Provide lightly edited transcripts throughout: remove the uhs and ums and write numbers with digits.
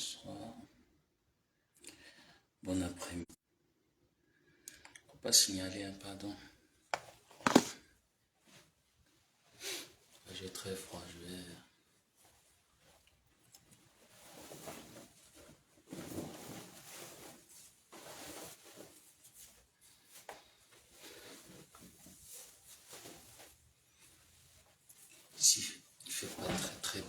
Bonsoir. Bon après-midi. Faut pas signaler, hein, pardon. J'ai très froid, je vais. Ici, il fait pas très très beau.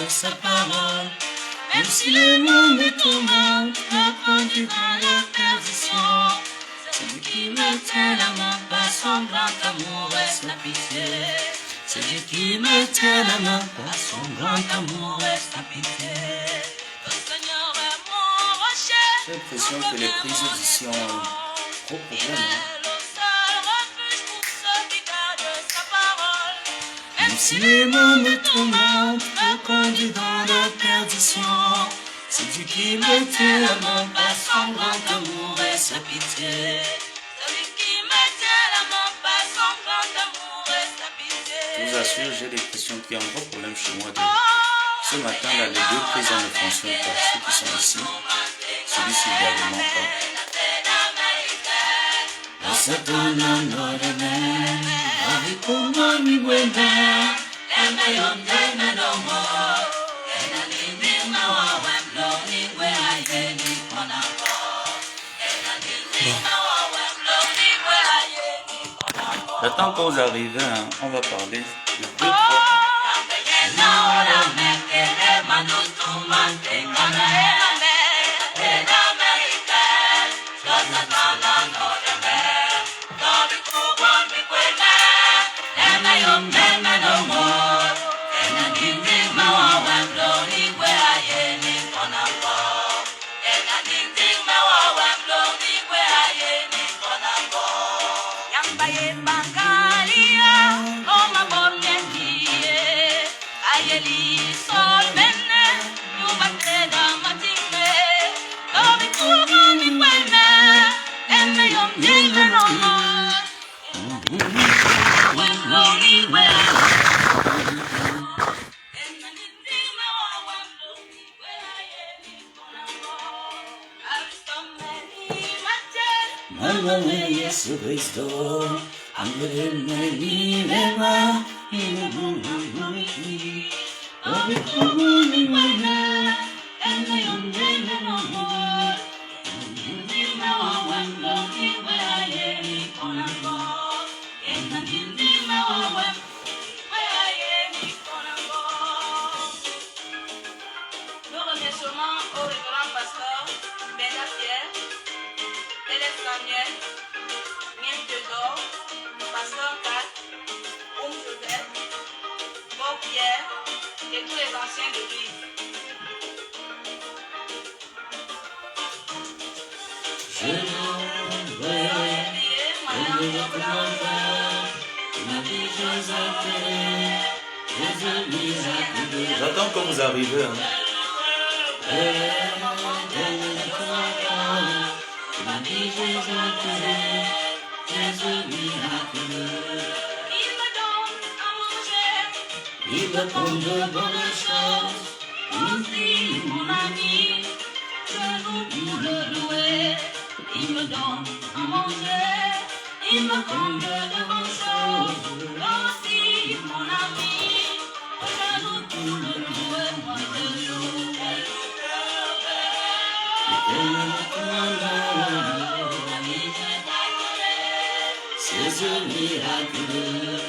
Sa parole, même si le monde me tourmente, me conduit dans la perdition. Celui qui me tient la main par son grand amour reste la pitié. Celui qui me tient la main par son grand amour reste la pitié. Le Seigneur est mon rocher. J'ai l'impression que les prises d'ici ont gros problème. Même si les mots me tourmentent, me conduit dans la perdition. C'est Dieu qui me tient la main par son grand amour et sa pitié. Celui qui me tient la main par son grand amour et sa pitié. Je vous assure, j'ai l'impression qu'il y a un gros problème chez moi. Ce matin, là, les deux prises ne fonctionnent pas. Ceux qui sont ici, celui-ci également pas. Le temps que vous arrivez, hein, on va parler de deux, trois. Yesu Kristo, ambenilema, Samuel, Mien Théodore, Pasteur Kat, Joseph, Bob Pierre et tous les anciens de l'Église. J'attends que vous arrivez. Hein. Il me donne de bonnes choses, aussi mon ami, je loue pour le louer. Il me donne à manger, il me donne de bonnes choses, aussi mon ami, je loue pour le louer, moi je loue. C'est ce miraculeux,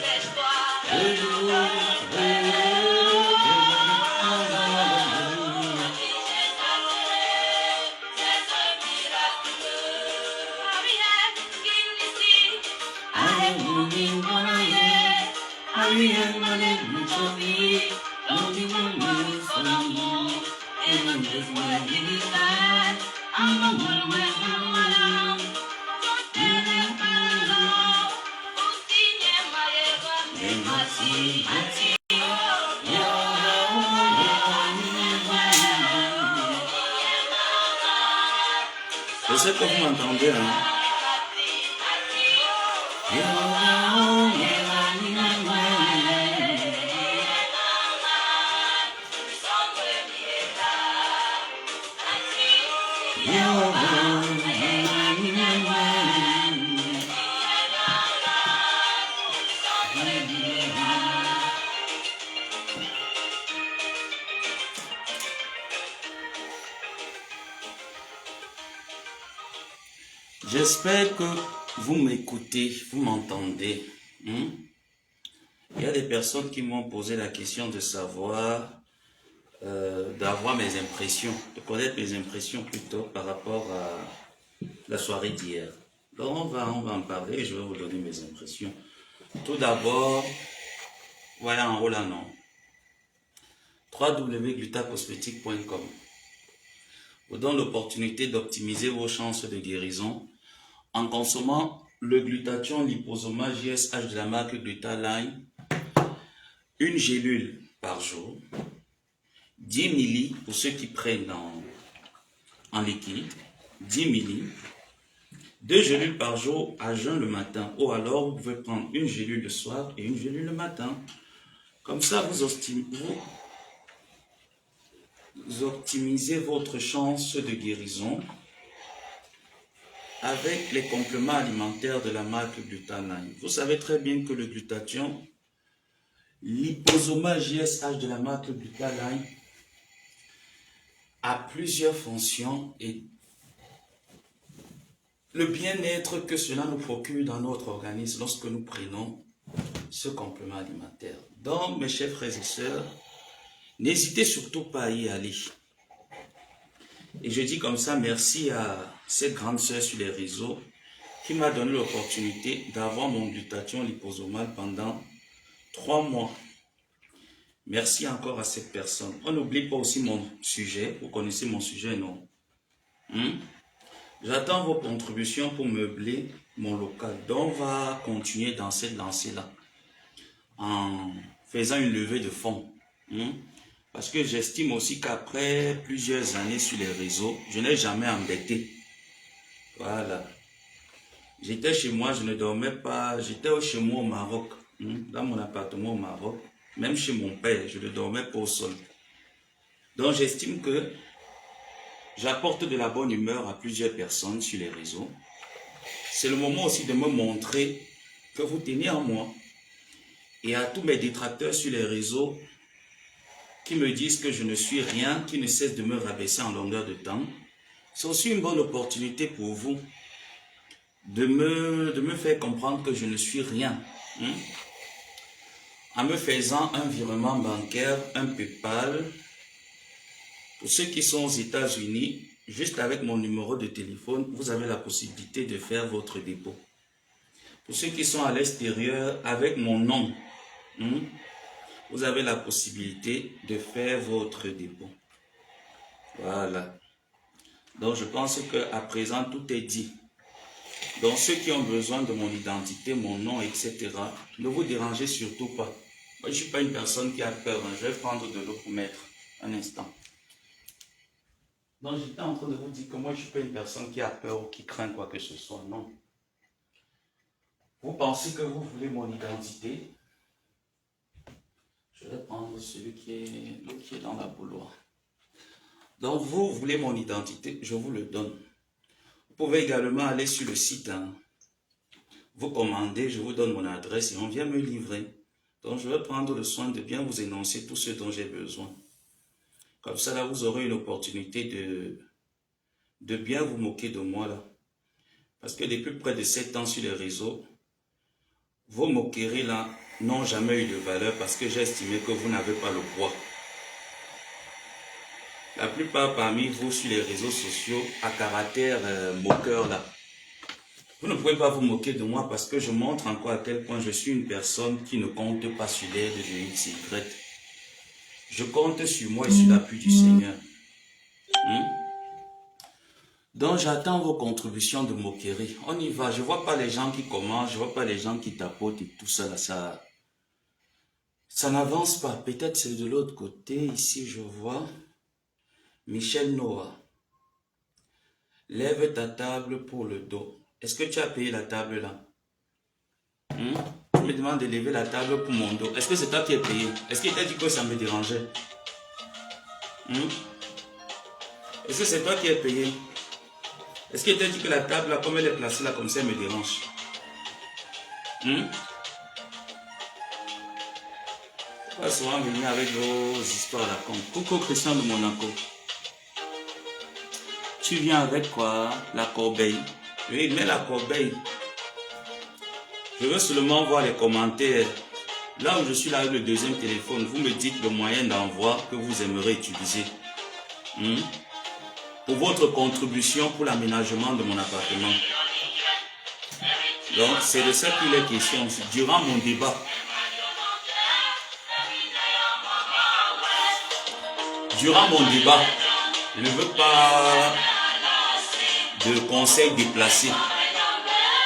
Je sais que vous m'entendez. Hein? J'espère que vous m'écoutez, vous m'entendez. Il y a des personnes qui m'ont posé la question de savoir, d'avoir mes impressions, de connaître mes impressions plutôt par rapport à la soirée d'hier. Donc on va en parler et je vais vous donner mes impressions. Tout d'abord, voilà en haut là non. www.glutacosmétique.com vous donne l'opportunité d'optimiser vos chances de guérison en consommant le glutathion liposoma JSH de la marque Glutaline, une gélule par jour, 10 milli pour ceux qui prennent en liquide, 10 milli, 2 gélules par jour à jeun le matin, ou alors vous pouvez prendre une gélule le soir et une gélule le matin. Comme ça, vous optimisez votre chance de guérison avec les compléments alimentaires de la marque Glutaline. Vous savez très bien que le glutathion liposoma JSH de la marque Glutaline a plusieurs fonctions et le bien-être que cela nous procure dans notre organisme lorsque nous prenons ce complément alimentaire. Donc, mes chers frères et sœurs, n'hésitez surtout pas à y aller. Et je dis comme ça, merci à cette grande sœur sur les réseaux qui m'a donné l'opportunité d'avoir mon glutathion liposomal pendant 3 mois. Merci encore à cette personne. On n'oublie pas aussi mon sujet. Vous connaissez mon sujet, non? J'attends vos contributions pour meubler mon local. Donc, on va continuer dans cette lancée-là en faisant une levée de fonds. Parce que j'estime aussi qu'après plusieurs années sur les réseaux, je n'ai jamais embêté. Voilà. J'étais chez moi, je ne dormais pas. J'étais chez moi au Maroc, dans mon appartement au Maroc. Même chez mon père, je ne dormais pas au sol. Donc j'estime que j'apporte de la bonne humeur à plusieurs personnes sur les réseaux. C'est le moment aussi de me montrer que vous tenez en moi. Et à tous mes détracteurs sur les réseaux qui me disent que je ne suis rien, qui ne cessent de me rabaisser en longueur de temps, c'est aussi une bonne opportunité pour vous de me faire comprendre que je ne suis rien. En me faisant un virement bancaire, un PayPal, pour ceux qui sont aux États-Unis, juste avec mon numéro de téléphone, vous avez la possibilité de faire votre dépôt. Pour ceux qui sont à l'extérieur, avec mon nom, vous avez la possibilité de faire votre dépôt. Voilà. Donc, je pense qu'à présent, tout est dit. Donc, ceux qui ont besoin de mon identité, mon nom, etc., ne vous dérangez surtout pas. Moi, je ne suis pas une personne qui a peur. Je vais prendre de l'eau pour mettre un instant. Donc, j'étais en train de vous dire que moi, je ne suis pas une personne qui a peur ou qui craint quoi que ce soit. Non. Vous pensez que vous voulez mon identité? Je vais prendre celui qui est dans la bouilloire. Donc, vous voulez mon identité, je vous le donne. Vous pouvez également aller sur le site. Vous commandez, je vous donne mon adresse et on vient me livrer. Donc, je vais prendre le soin de bien vous énoncer tout ce dont j'ai besoin. Comme ça, là, vous aurez une opportunité de bien vous moquer de moi, là. Parce que depuis près de 7 ans sur les réseaux, vos moqueries, là, n'ont jamais eu de valeur parce que j'ai estimé que vous n'avez pas le poids. La plupart parmi vous sur les réseaux sociaux à caractère moqueur là, vous ne pouvez pas vous moquer de moi parce que je montre encore à quel point je suis une personne qui ne compte pas sur l'aide de X, Y. Je compte sur moi et sur l'appui du Seigneur. Donc j'attends vos contributions de moquerie. On y va. Je ne vois pas les gens qui commencent, je ne vois pas les gens qui tapotent et tout ça là, ça n'avance pas. Peut-être c'est de l'autre côté. Ici je vois Michel Noah. Lève ta table pour le dos. Est-ce que tu as payé la table là? Tu me demandes de lever la table pour mon dos. Est-ce que c'est toi qui as payé? Est-ce qu'il t'a dit que ça me dérangeait? Est-ce que c'est toi qui as payé? Est-ce qu'il t'a dit que la table là, comme elle est placée là, comme ça, elle me dérange? Pas souvent venir avec vos histoires là. Coucou Christian de Monaco. Tu viens avec quoi? La corbeille. Oui, mais la corbeille. Je veux seulement voir les commentaires. Là où je suis là avec le deuxième téléphone, vous me dites le moyen d'envoi que vous aimeriez utiliser. Pour votre contribution pour l'aménagement de mon appartement. Donc, c'est de ça qu'il est question. Durant mon débat. Durant mon débat, je ne veux pas de conseils déplacés.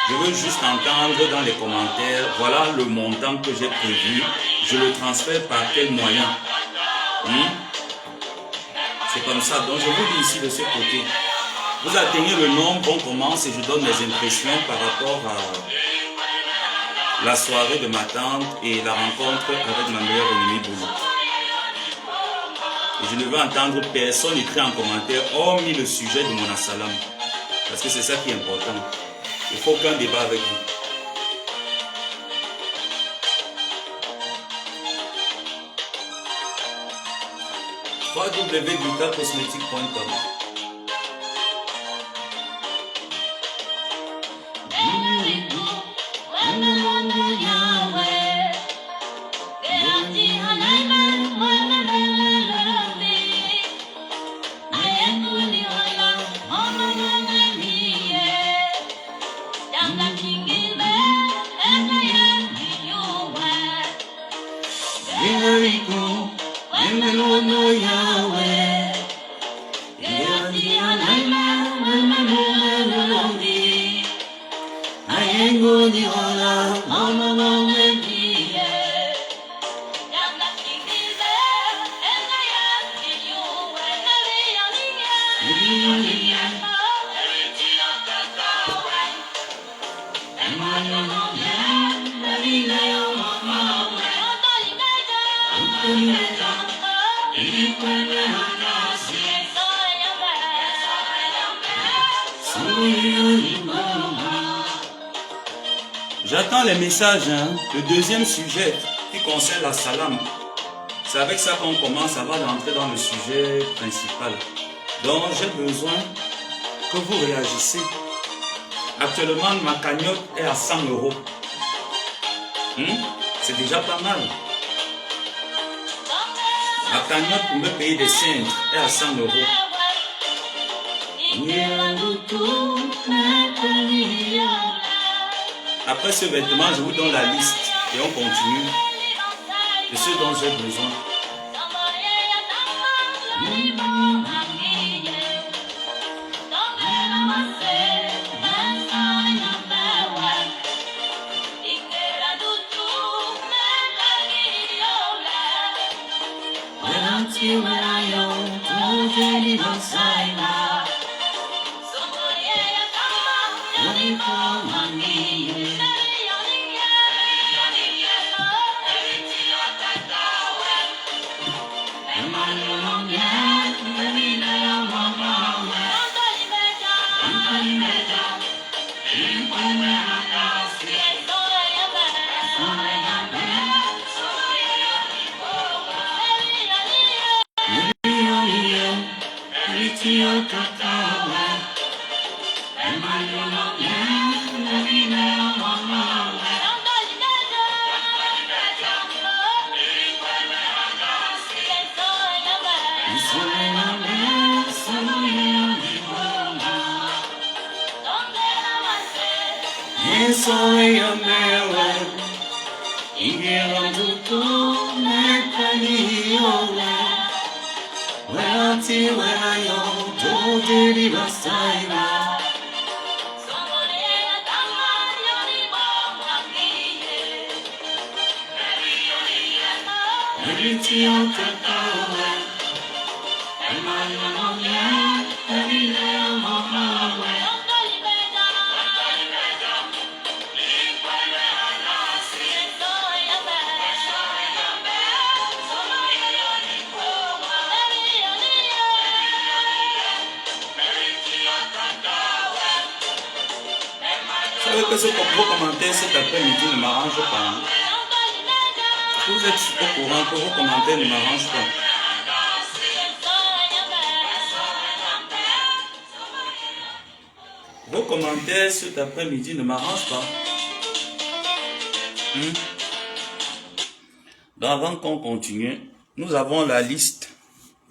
Je veux juste entendre dans les commentaires, voilà le montant que j'ai prévu, je le transfère par quel moyen. C'est comme ça, donc je vous dis ici de ce côté. Vous atteignez le nombre, on commence et je donne mes impressions par rapport à la soirée de ma tante et la rencontre avec ma meilleure ennemie Boulou. Et je ne veux entendre personne écrire en commentaire, hormis le sujet de mon assalam. Parce que c'est ça qui est important. Il faut aucun débat avec vous. www.cosmetic.com. J'attends les messages. Le deuxième sujet qui concerne la salam. C'est avec ça qu'on commence avant d'entrer dans le sujet principal. Donc j'ai besoin que vous réagissez. Actuellement, ma cagnotte est à 100 €. C'est déjà pas mal. Ma cagnotte pour me payer des cintres est à 100 €. Après ce vêtement, je vous donne la liste et on continue de ce dont j'ai besoin. Que vos commentaires cet après-midi ne m'arrangent pas. Hein? Vous êtes au courant que vos commentaires ne m'arrangent pas. Vos commentaires cet après-midi ne m'arrangent pas. Donc avant qu'on continue, nous avons la liste.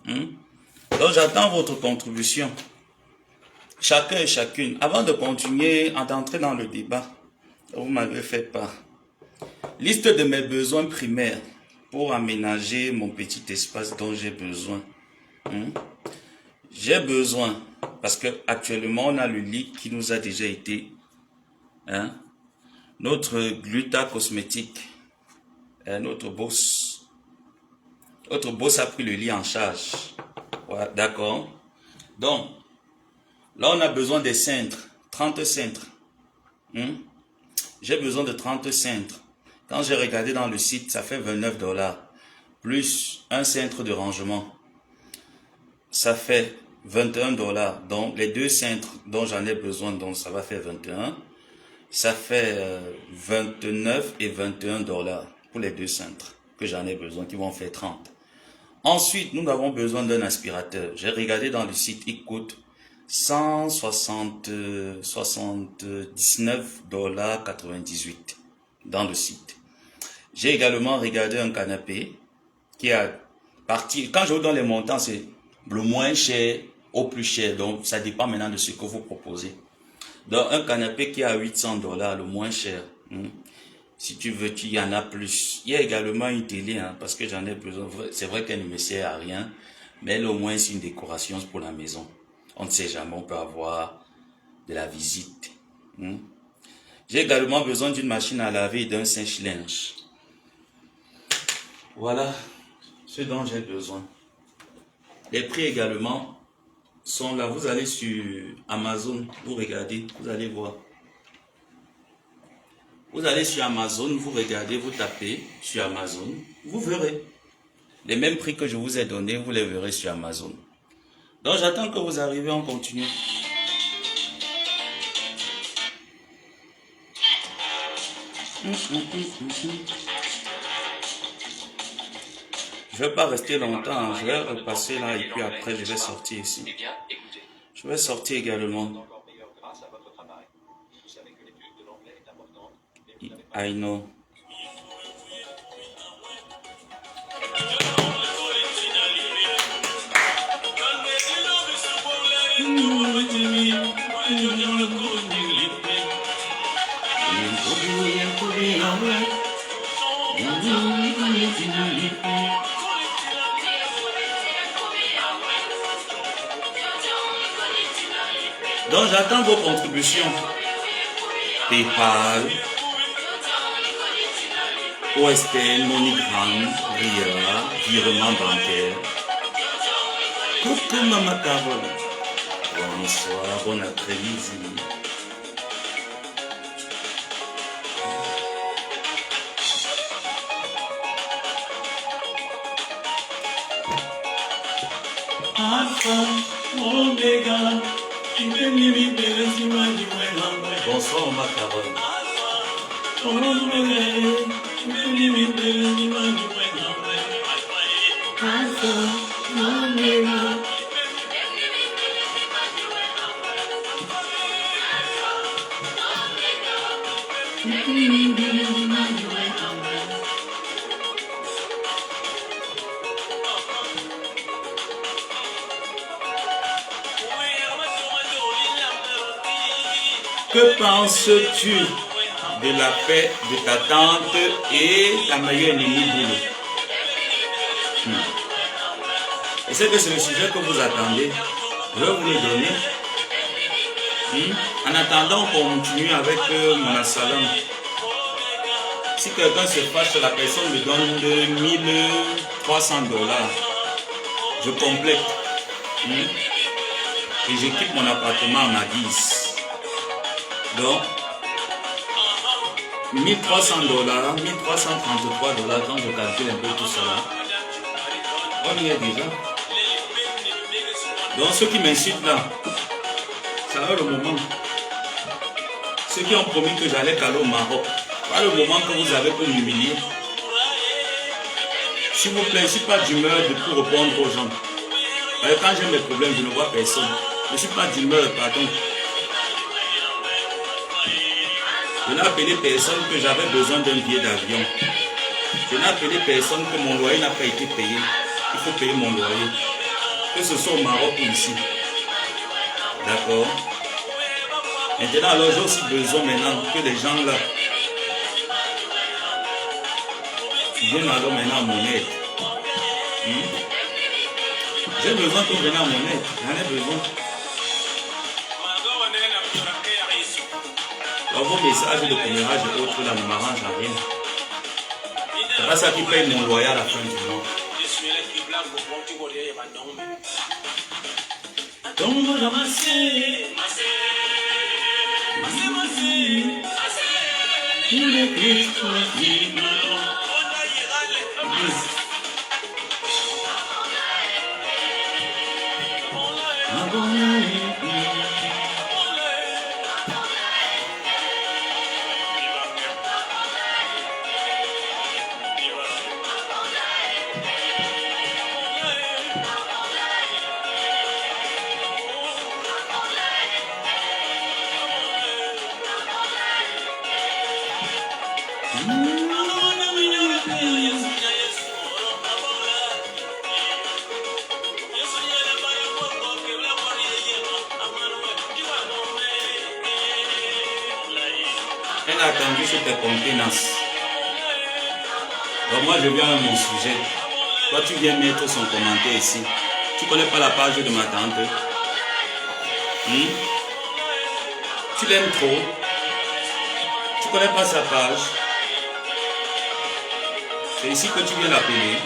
Donc j'attends votre contribution. Chacun et chacune. Avant de continuer, d'entrer dans le débat, vous m'avez fait part. Liste de mes besoins primaires pour aménager mon petit espace dont j'ai besoin. J'ai besoin, parce que actuellement on a le lit qui nous a déjà été, notre Gluta cosmétique, notre boss. Notre boss a pris le lit en charge. Voilà, d'accord. Donc, là, on a besoin des cintres, 30 cintres. J'ai besoin de 30 cintres. Quand j'ai regardé dans le site, ça fait $29. Plus un cintre de rangement. Ça fait $21. Donc, les deux cintres dont j'en ai besoin, donc ça va faire 21. Ça fait 29 et $21 pour les deux cintres que j'en ai besoin, qui vont faire 30. Ensuite, nous avons besoin d'un aspirateur. J'ai regardé dans le site, il coûte $179,98 dans le site. J'ai également regardé un canapé qui a parti. Quand je vous donne les montants, c'est le moins cher au plus cher. Donc, ça dépend maintenant de ce que vous proposez. Donc, un canapé qui est à $800, le moins cher. Si tu veux, il y en a plus. Il y a également une télé, parce que j'en ai besoin. C'est vrai qu'elle ne me sert à rien, mais elle, au moins, c'est une décoration pour la maison. On ne sait jamais, on peut avoir de la visite. J'ai également besoin d'une machine à laver et d'un sèche-linge. Voilà ce dont j'ai besoin. Les prix également sont là. Vous allez sur Amazon, vous regardez, vous allez voir. Vous allez sur Amazon, vous regardez, vous tapez sur Amazon, vous verrez. Les mêmes prix que je vous ai donnés, vous les verrez sur Amazon. Donc j'attends que vous arriviez, on continue. Je ne vais pas rester longtemps, je vais repasser là et puis après je vais sortir ici. Je vais sortir également. I know. Donc j'attends vos contributions. PayPal, OSTN, MoneyGram, RIA, virement bancaire. Coucou Maman Carole. Bonsoir, bon après-midi. Alpha, Omega, bonsoir ma Carole. Alpha, Omega. Que penses-tu de la paix de ta tante et ta meilleure ennemie Boulot? Et c'est que c'est le sujet que vous attendez. Je vais vous le donner. En attendant, on continue avec mon assalam. Si quelqu'un se fâche, la personne me donne de $1300. Je complète. Et j'équipe mon appartement à ma guise. Donc, $1300, $1333, quand je calcule un peu tout cela, on y est déjà. Donc, ceux qui m'incitent là, ça va le moment. Ceux qui ont promis que j'allais caler au Maroc, pas le moment que vous avez pour m'humilier. S'il vous plaît, je ne suis pas d'humeur de tout répondre aux gens. Quand j'ai mes problèmes, je ne vois personne. Je ne suis pas d'humeur, pardon. Je n'ai appelé personne que j'avais besoin d'un billet d'avion. Je n'ai appelé personne que mon loyer n'a pas été payé. Il faut payer mon loyer. Que ce soit au Maroc ou ici. D'accord. Maintenant, alors j'ai aussi besoin maintenant que les gens là viennent alors maintenant à mon aide. J'ai besoin que vous veniez à mon aide. J'en ai besoin. Alors vos messages de commérage et autres là ne m'arrangent à rien. C'est pas ça qui paye mon loyer à la fin du mois. Donc on va ramasser. Elle a attendu sur tes contenances. Donc moi je viens à mon sujet. Toi tu viens mettre son commentaire ici. Tu connais pas la page de ma tante. Tu l'aimes trop. Tu connais pas sa page. C'est ici que tu viens l'appeler.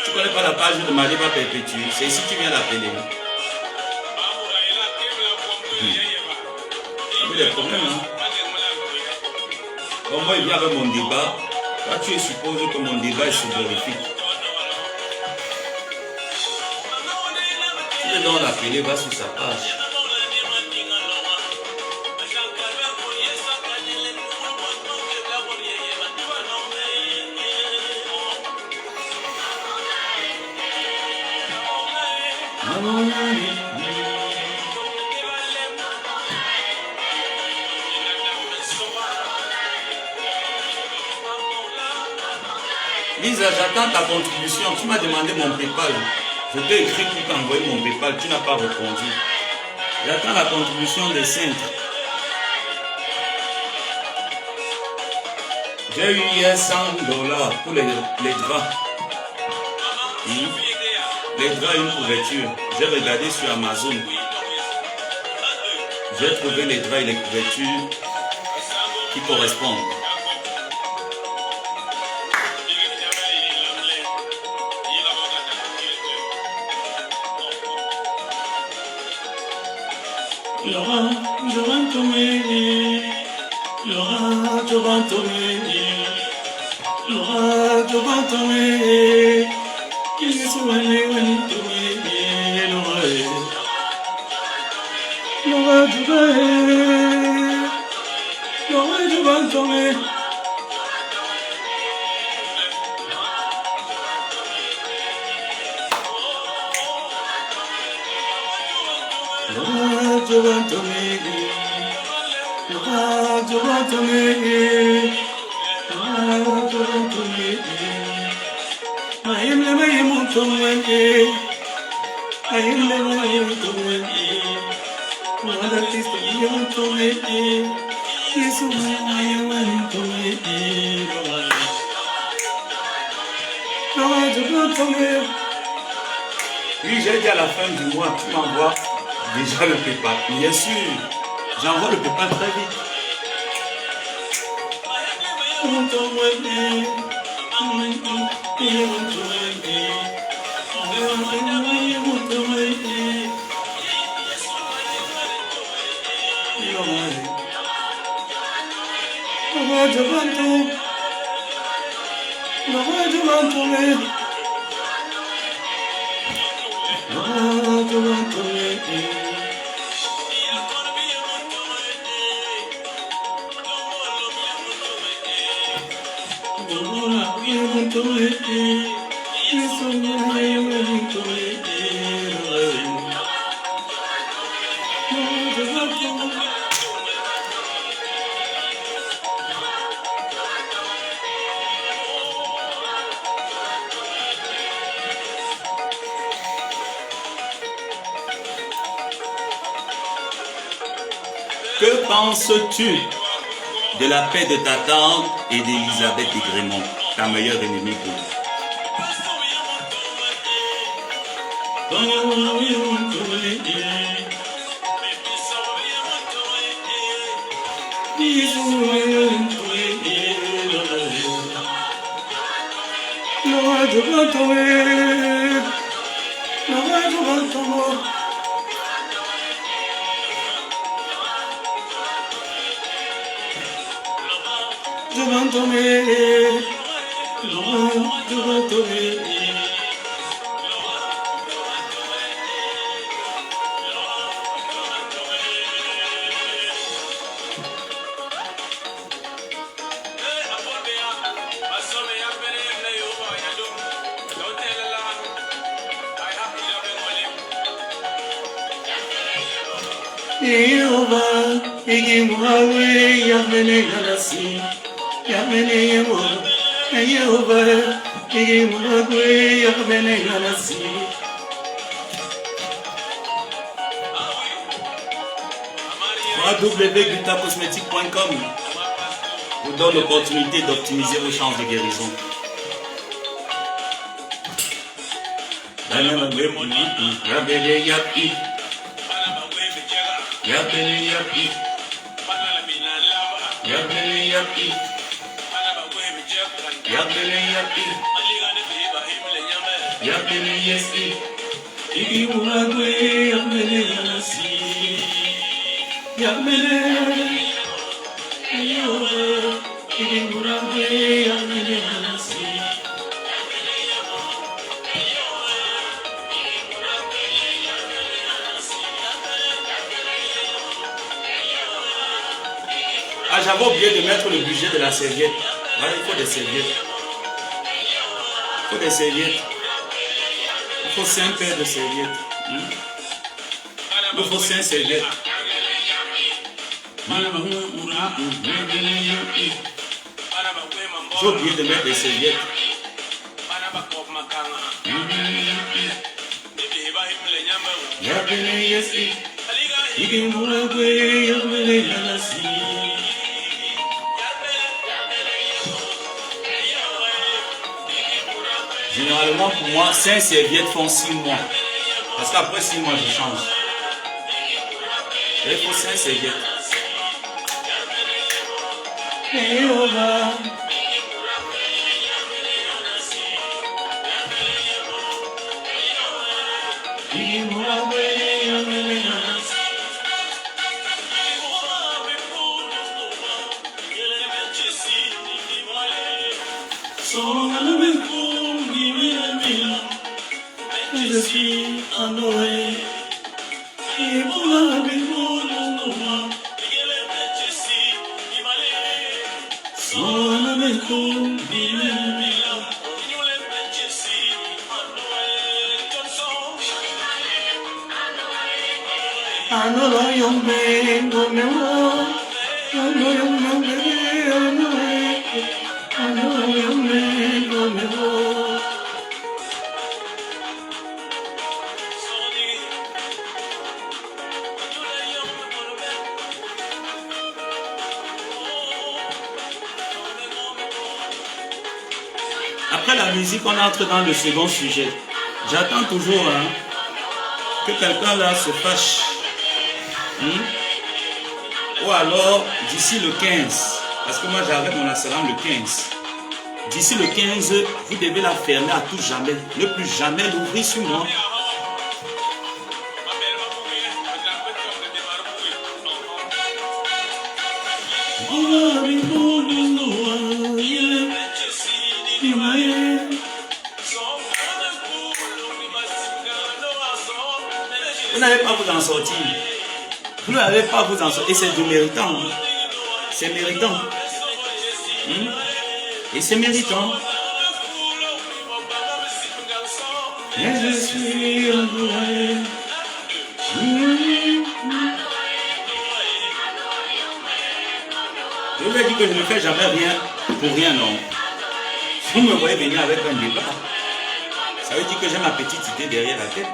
Tu connais pas la page de Maliba Perpétue. C'est ici que tu viens l'appeler. Il y a des problèmes, hein. Donc moi, il vient avec mon débat. Toi, tu supposes que mon débat est soporifique. Tu veux donc l'appeler, va sur sa page. Lisa, j'attends ta contribution. Tu m'as demandé mon PayPal. Je t'ai écrit pour t'envoyer mon PayPal. Tu n'as pas répondu. J'attends la contribution des cintres. J'ai eu hier $100 pour les draps. Les draps, une couverture. J'ai regardé sur Amazon. J'ai trouvé les draps et les couvertures qui correspondent. Laura, je vais tomber. Laura, je vais tomber. Laura, je vais tomber. Il est sur le nez, Laura, Laura, je vais tomber. Laura, je vais tomber. Laura, je vais tomber. Laura, je vais tomber. I am the way you want to win. I am the way you want to win. What a taste of you want to win. This is why you want to win. Laura, je vais tomber. Oui, j'ai dit à la fin du mois, tu m'envoies déjà le PayPal. Bien sûr, j'envoie le PayPal très vite. Que penses-tu de la paix de ta tante et d'Elisabeth de Grémont, ta meilleure ennemie pour je vais tomber, Laura, je vais tomber. Jehovah, igimuhawe yamene yanasi, yamene yemo. Jehovah, igimuhawe yamene yanasi. www.gutacosmetic.com vous donne l'opportunité d'optimiser vos chances de guérison. Ah, j'avais oublié de mettre le budget de la serviette. Voilà, il faut des serviettes. Il faut des serviettes. Il faut 5 paires de serviettes. Il faut 5 serviettes. J'ai oublié de mettre des serviettes. Généralement, pour moi, 5 serviettes font 6 mois. Parce qu'après 6 mois, je change. Et il faut 5 serviettes. Je suis à Noé. Après la musique, on entre dans le second sujet. J'attends toujours que quelqu'un là se fâche. Ou alors, d'ici le 15, parce que moi j'arrête mon assalam le 15. D'ici le 15, vous devez la fermer à tout jamais. Ne plus jamais l'ouvrir sur moi. Vous n'allez pas vous en sortir. Vous n'allez pas vous en sortir. Et c'est du méritant. C'est méritant. Et c'est méritant. Et je suis envoyé. Je vous ai dit que je ne fais jamais rien pour rien, non. Si vous me voyez venir avec un débat, ça veut dire que j'ai ma petite idée derrière la tête.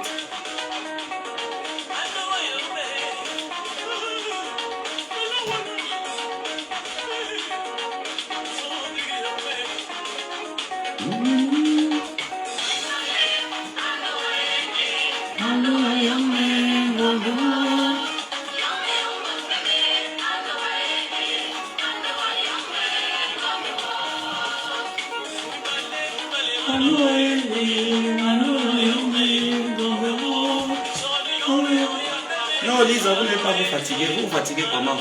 Non, Lisa, vous n'êtes pas vous fatiguer. Vous vous fatiguez comment?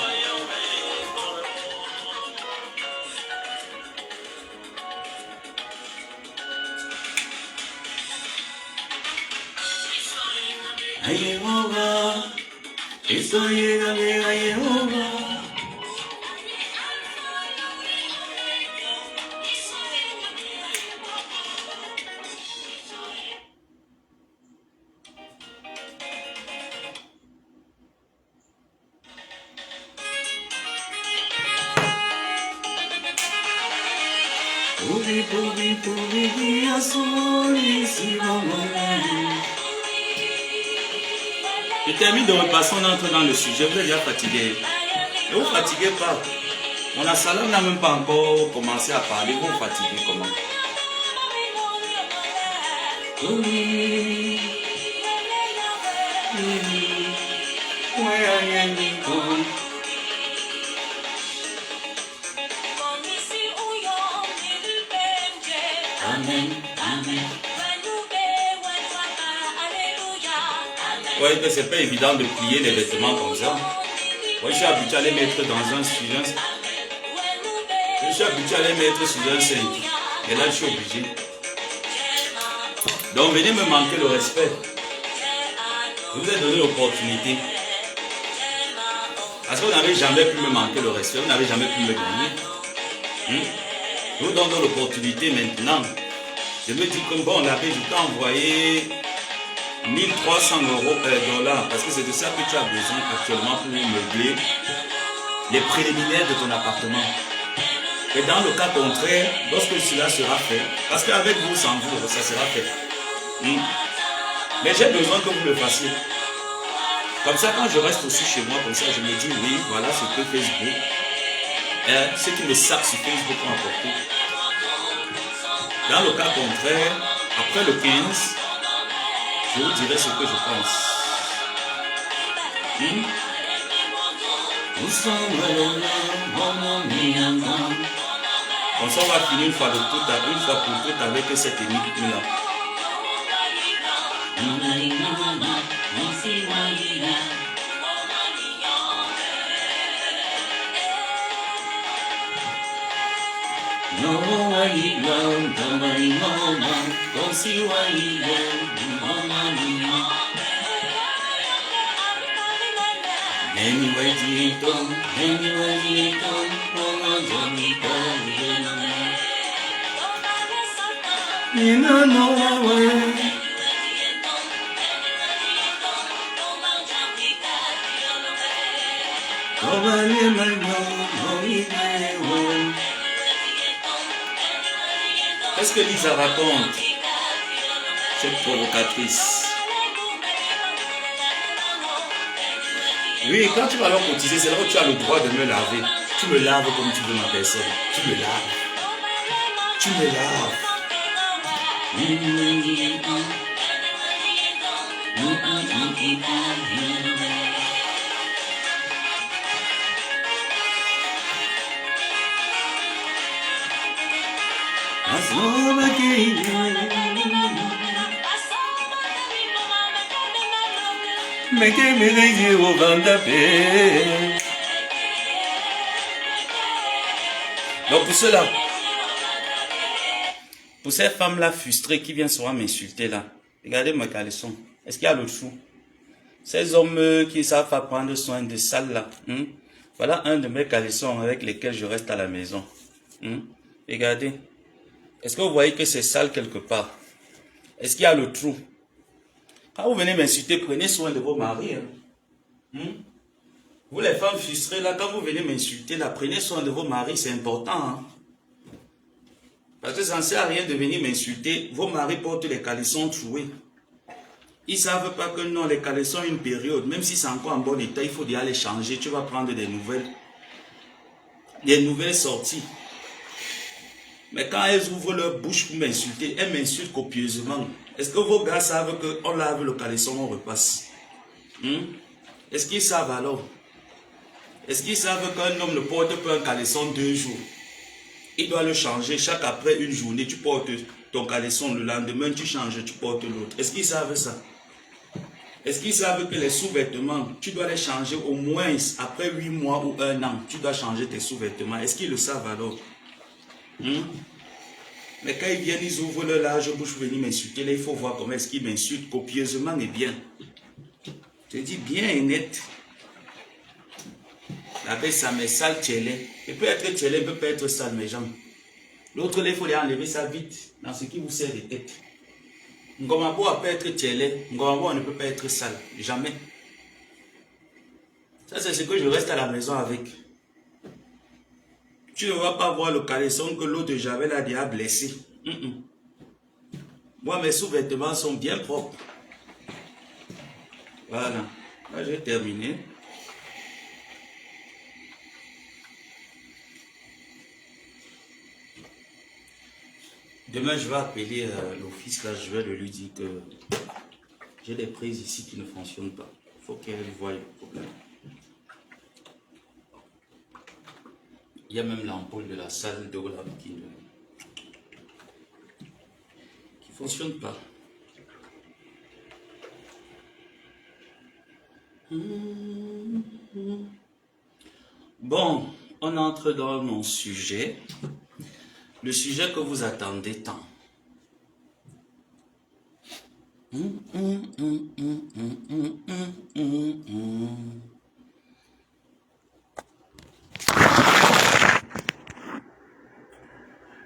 Je termine de repasser, on entre dans le sujet. Vous êtes déjà fatigué. Ne vous fatiguez pas. Mon assalam n'a même pas encore commencé à parler. Vous vous fatiguez comment? Amen. Oui, mais c'est pas évident de plier les vêtements comme ça. Moi, je suis habitué à les mettre dans un sujet. Je suis habitué à les mettre sur un 5. Et là, je suis obligé. Donc, venez me manquer le respect. Je vous ai donné l'opportunité. Parce que vous n'avez jamais pu me manquer le respect. Vous n'avez jamais pu me gagner. Je vous donne l'opportunité maintenant. Je me dis que bon, on avait du temps envoyé 1300 $, parce que c'est de ça que tu as besoin actuellement pour meubler les préliminaires de ton appartement. Et dans le cas contraire, lorsque cela sera fait, parce qu'avec vous, sans vous, ça sera fait. Mais j'ai besoin que vous le fassiez. Comme ça, quand je reste aussi chez moi, comme ça, je me dis, oui, voilà ce que Facebook, ceux qui me savent sur Facebook ont apporté. Dans le cas contraire, Après le 15, je vous dirai ce que je pense. On s'en va finir une fois pour toutes avec cette énigme-là. Qu'est-ce que Lisa raconte, cette provocatrice? Oui, quand tu vas leur cotiser, c'est là où tu as le droit de me laver. Tu me laves comme tu veux, ma personne. Tu me laves. Tu me laves. Donc pour cela, pour ces femmes-là frustrées qui viennent souvent m'insulter là, regardez mes caleçons. Est-ce qu'il y a le trou? Ces hommes qui savent pas prendre soin de salles là. Voilà un de mes caleçons avec lesquels je reste à la maison. Regardez. Est-ce que vous voyez que c'est sale quelque part? Est-ce qu'il y a le trou? Quand vous venez m'insulter, prenez soin de vos maris. Vous les femmes frustrées là, quand vous venez m'insulter là, prenez soin de vos maris, c'est important. Parce que ça ne sert à rien de venir m'insulter. Vos maris portent les caleçons troués. Ils ne savent pas que non, les caleçons ont une période. Même si c'est encore en bon état, il faut déjà les changer. Tu vas prendre des nouvelles sorties. Mais quand elles ouvrent leur bouche pour m'insulter, elles m'insultent copieusement. Est-ce que vos gars savent qu'on lave le caleçon, on repasse? Est-ce qu'ils savent alors? Est-ce qu'ils savent qu'un homme ne porte pas un caleçon 2 jours? Il doit le changer chaque après une journée. Tu portes ton caleçon, le lendemain tu changes, tu portes l'autre. Est-ce qu'ils savent ça? Est-ce qu'ils savent que les sous-vêtements, tu dois les changer au moins après 8 mois ou 1 an? Tu dois changer tes sous-vêtements. Est-ce qu'ils le savent alors? Mais quand ils viennent, ils ouvrent leur large bouche pour venir m'insulter. Là, il faut voir comment est-ce qu'ils m'insultent copieusement et bien. Je dis bien et net. La bête, ça m'est sale, tchélé. Il peut être tchélé, il peut pas être sale, mes jambes. L'autre, il faut les enlever ça vite, dans ce qui vous sert de tête. Ngomabo peut être tchélé, Ngomabo ne peut pas être sale, jamais. Ça, c'est ce que je reste à la maison avec. Tu ne vas pas voir le caleçon que l'eau de Javel a déjà blessé. Moi, mes sous-vêtements sont bien propres. Voilà. Là, j'ai terminé. Demain, je vais appeler l'office, là, je vais lui dire que j'ai des prises ici qui ne fonctionnent pas. Il faut qu'elle voie le problème. Il y a même l'ampoule de la salle d'eau là qui ne fonctionne pas. Bon, on entre dans mon sujet. Le sujet que vous attendez tant.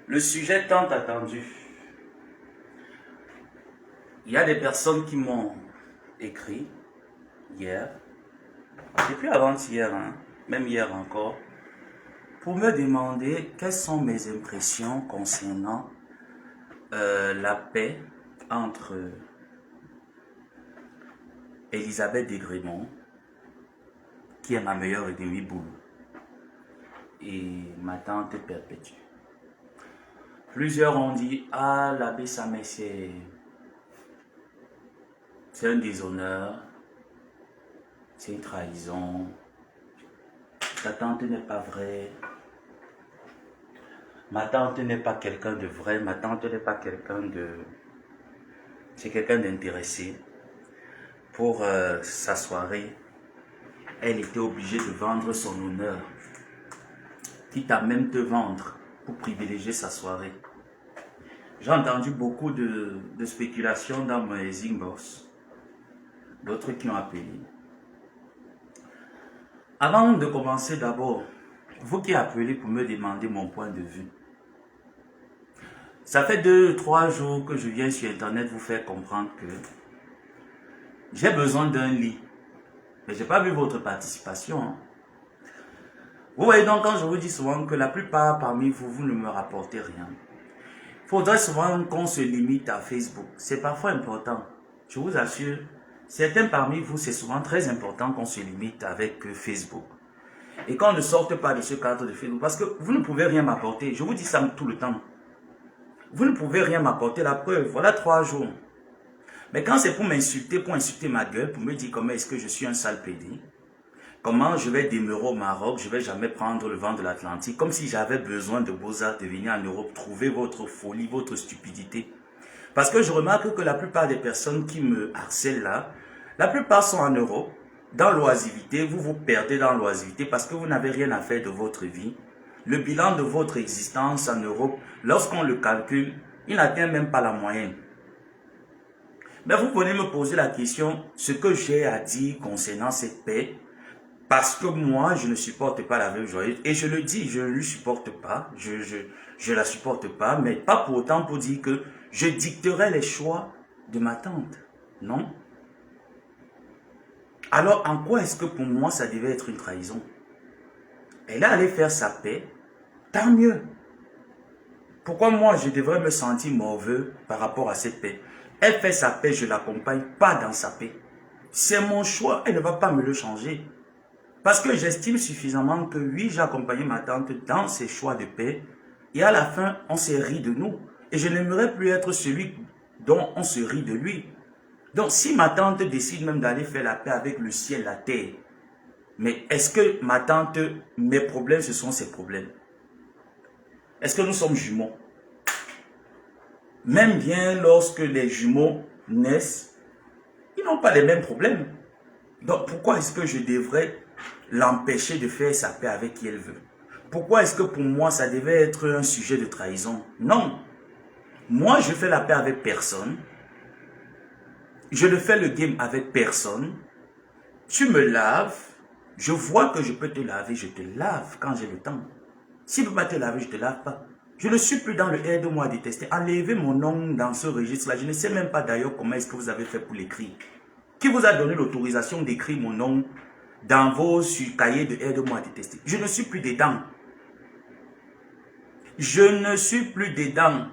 Le sujet tant attendu. Il y a des personnes qui m'ont écrit hier, depuis avant-hier, même hier encore, pour me demander quelles sont mes impressions concernant la paix entre Elisabeth Desgrémont, qui est ma meilleure ennemie Boulou, et ma tante Perpétue. Plusieurs ont dit, ah, l'abbé Samé, c'est un déshonneur, c'est une trahison, ta tante n'est pas vraie, ma tante n'est pas quelqu'un de vrai, ma tante n'est pas quelqu'un de... C'est quelqu'un d'intéressé. Pour sa soirée, elle était obligée de vendre son honneur, quitte à même te vendre pour privilégier sa soirée. J'ai entendu beaucoup de spéculations dans mes inbox, d'autres qui ont appelé. Avant de commencer d'abord, vous qui appelez pour me demander mon point de vue, ça fait 2-3 jours que je viens sur internet vous faire comprendre que j'ai besoin d'un lit. Mais je n'ai pas vu votre participation. Hein. Vous voyez donc quand je vous dis souvent que la plupart parmi vous, vous ne me rapportez rien. Il faudrait souvent qu'on se limite à Facebook. C'est parfois important. Je vous assure, certains parmi vous, c'est souvent très important qu'on se limite avec Facebook. Et qu'on ne sorte pas de ce cadre de Facebook. Parce que vous ne pouvez rien m'apporter. Je vous dis ça tout le temps. Vous ne pouvez rien m'apporter. La preuve, voilà 3 jours. Mais quand c'est pour insulter ma gueule, pour me dire comment est-ce que je suis un sale pédé, comment je vais demeurer au Maroc, je ne vais jamais prendre le vent de l'Atlantique, comme si j'avais besoin de Beaux-Arts de venir en Europe, trouver votre folie, votre stupidité. Parce que je remarque que la plupart des personnes qui me harcèlent là, la plupart sont en Europe, dans l'oisivité, vous vous perdez dans l'oisivité parce que vous n'avez rien à faire de votre vie. Le bilan de votre existence en Europe, lorsqu'on le calcule, il n'atteint même pas la moyenne. Mais vous venez me poser la question, ce que j'ai à dire concernant cette paix, parce que moi, je ne supporte pas la veuve joyeuse, et je le dis, je ne lui supporte pas, je la supporte pas, mais pas pour autant pour dire que je dicterai les choix de ma tante, non? Alors, en quoi est-ce que pour moi, ça devait être une trahison? Elle est allée faire sa paix, tant mieux. Pourquoi moi, je devrais me sentir mauvais par rapport à cette paix? Elle fait sa paix, je ne l'accompagne pas dans sa paix. C'est mon choix, elle ne va pas me le changer. Parce que j'estime suffisamment que oui, j'ai accompagné ma tante dans ses choix de paix. Et à la fin, on s'est ri de nous. Et je n'aimerais plus être celui dont on se rit de lui. Donc si ma tante décide même d'aller faire la paix avec le ciel, la terre, mais est-ce que ma tante, mes problèmes, ce sont ses problèmes? Est-ce que nous sommes jumeaux? Même bien lorsque les jumeaux naissent, ils n'ont pas les mêmes problèmes. Donc pourquoi est-ce que je devrais l'empêcher de faire sa paix avec qui elle veut? Pourquoi est-ce que pour moi ça devait être un sujet de trahison? Non. Moi je fais la paix avec personne. Je ne fais le game avec personne. Tu me laves. Je vois que je peux te laver. Je te lave quand j'ai le temps. Si je ne peux pas te laver, je ne te lave pas. Je ne suis plus dans le aide-moi à détester. Enlevez mon nom dans ce registre-là. Je ne sais même pas d'ailleurs comment est-ce que vous avez fait pour l'écrire. Qui vous a donné l'autorisation d'écrire mon nom dans vos cahiers de aide-moi à détester? Je ne suis plus dedans. Je ne suis plus dedans.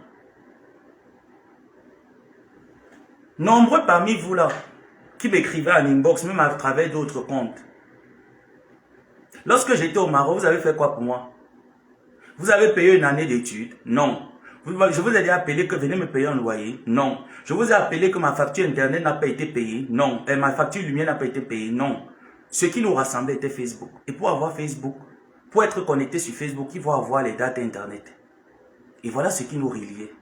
Nombreux parmi vous là, qui m'écrivaient en inbox, même à travers d'autres comptes. Lorsque j'étais au Maroc, vous avez fait quoi pour moi? Vous avez payé une année d'études? Non. Je vous ai dit appelé que venez me payer un loyer? Non. Je vous ai appelé que ma facture internet n'a pas été payée? Non. Et ma facture lumière n'a pas été payée? Non. Ce qui nous rassemblait était Facebook. Et pour avoir Facebook, pour être connecté sur Facebook, il faut avoir les dates internet. Et voilà ce qui nous reliait.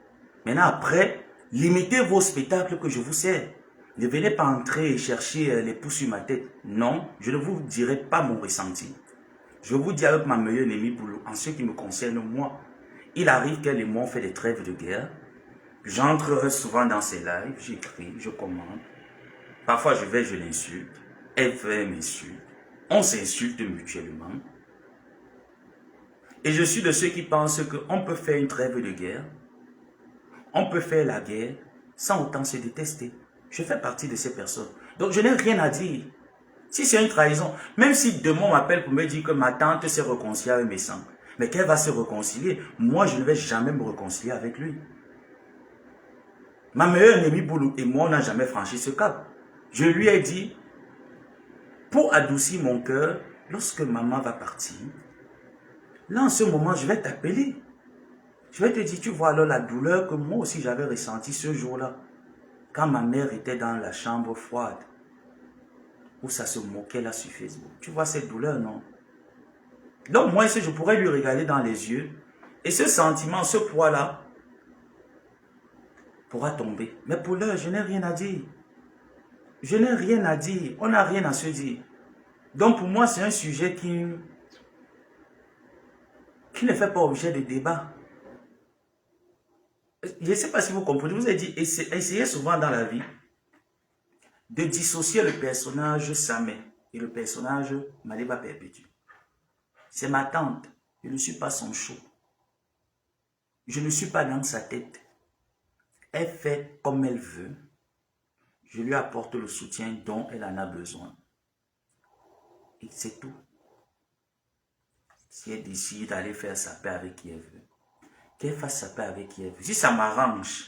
Maintenant après, limitez vos spectacles que je vous sers. Ne venez pas entrer et chercher les pouces sur ma tête. Non, je ne vous dirai pas mon ressenti. Je vous dis avec ma meilleure ennemie Boulot, en ce qui me concerne moi. Il arrive qu'elle et moi on fait des trêves de guerre. J'entre souvent dans ses lives, j'écris, je commande. Parfois je vais, je l'insulte. Elle fait m'insulte. On s'insulte mutuellement. Et je suis de ceux qui pensent qu'on peut faire une trêve de guerre. On peut faire la guerre sans autant se détester. Je fais partie de ces personnes. Donc je n'ai rien à dire. Si c'est une trahison, même si demain on m'appelle pour me dire que ma tante s'est réconciliée avec mes sangs, mais qu'elle va se réconcilier, moi je ne vais jamais me réconcilier avec lui. Ma meilleure ennemie Boulou et moi on n'a jamais franchi ce cap. Je lui ai dit, pour adoucir mon cœur, lorsque maman va partir, là en ce moment je vais t'appeler. Je vais te dire, tu vois alors la douleur que moi aussi j'avais ressentie ce jour-là. Quand ma mère était dans la chambre froide. Où ça se moquait là sur Facebook. Tu vois cette douleur, non? Donc moi, je pourrais lui regarder dans les yeux. Et ce sentiment, ce poids-là, pourra tomber. Mais pour l'heure, je n'ai rien à dire. Je n'ai rien à dire. On n'a rien à se dire. Donc pour moi, c'est un sujet qui ne fait pas objet de débat. Je ne sais pas si vous comprenez. Je vous ai dit, essayez souvent dans la vie de dissocier le personnage Samé et le personnage Maliba Perpétue. C'est ma tante. Je ne suis pas son chou. Je ne suis pas dans sa tête. Elle fait comme elle veut. Je lui apporte le soutien dont elle en a besoin. Et c'est tout. Si elle décide d'aller faire sa paix avec qui elle veut, qu'elle fasse sa paix avec qui elle veut. Si ça m'arrange,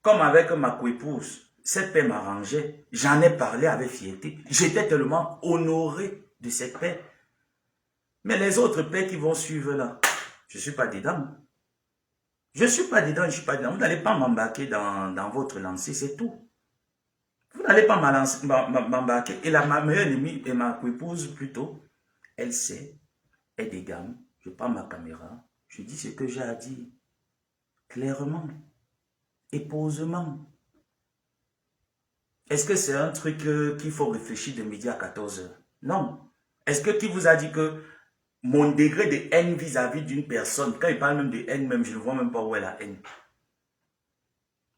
comme avec ma coépouse, cette paix m'arrangeait, j'en ai parlé avec fierté. J'étais tellement honoré de cette paix. Mais les autres paix qui vont suivre là, je ne suis pas dedans. Je ne suis pas dedans, je ne suis pas dedans. Vous n'allez pas m'embarquer dans votre lancée, c'est tout. Vous n'allez pas m'embarquer. Et ma meilleure ennemie, et ma épouse plutôt, elle sait, elle dégamme, je prends ma caméra, je dis ce que j'ai à dire, clairement, et posément. Est-ce que c'est un truc qu'il faut réfléchir de midi à 14 h? Non. Est-ce que qui vous a dit que mon degré de haine vis-à-vis d'une personne, quand il parle même de haine même, je ne vois même pas où est la haine.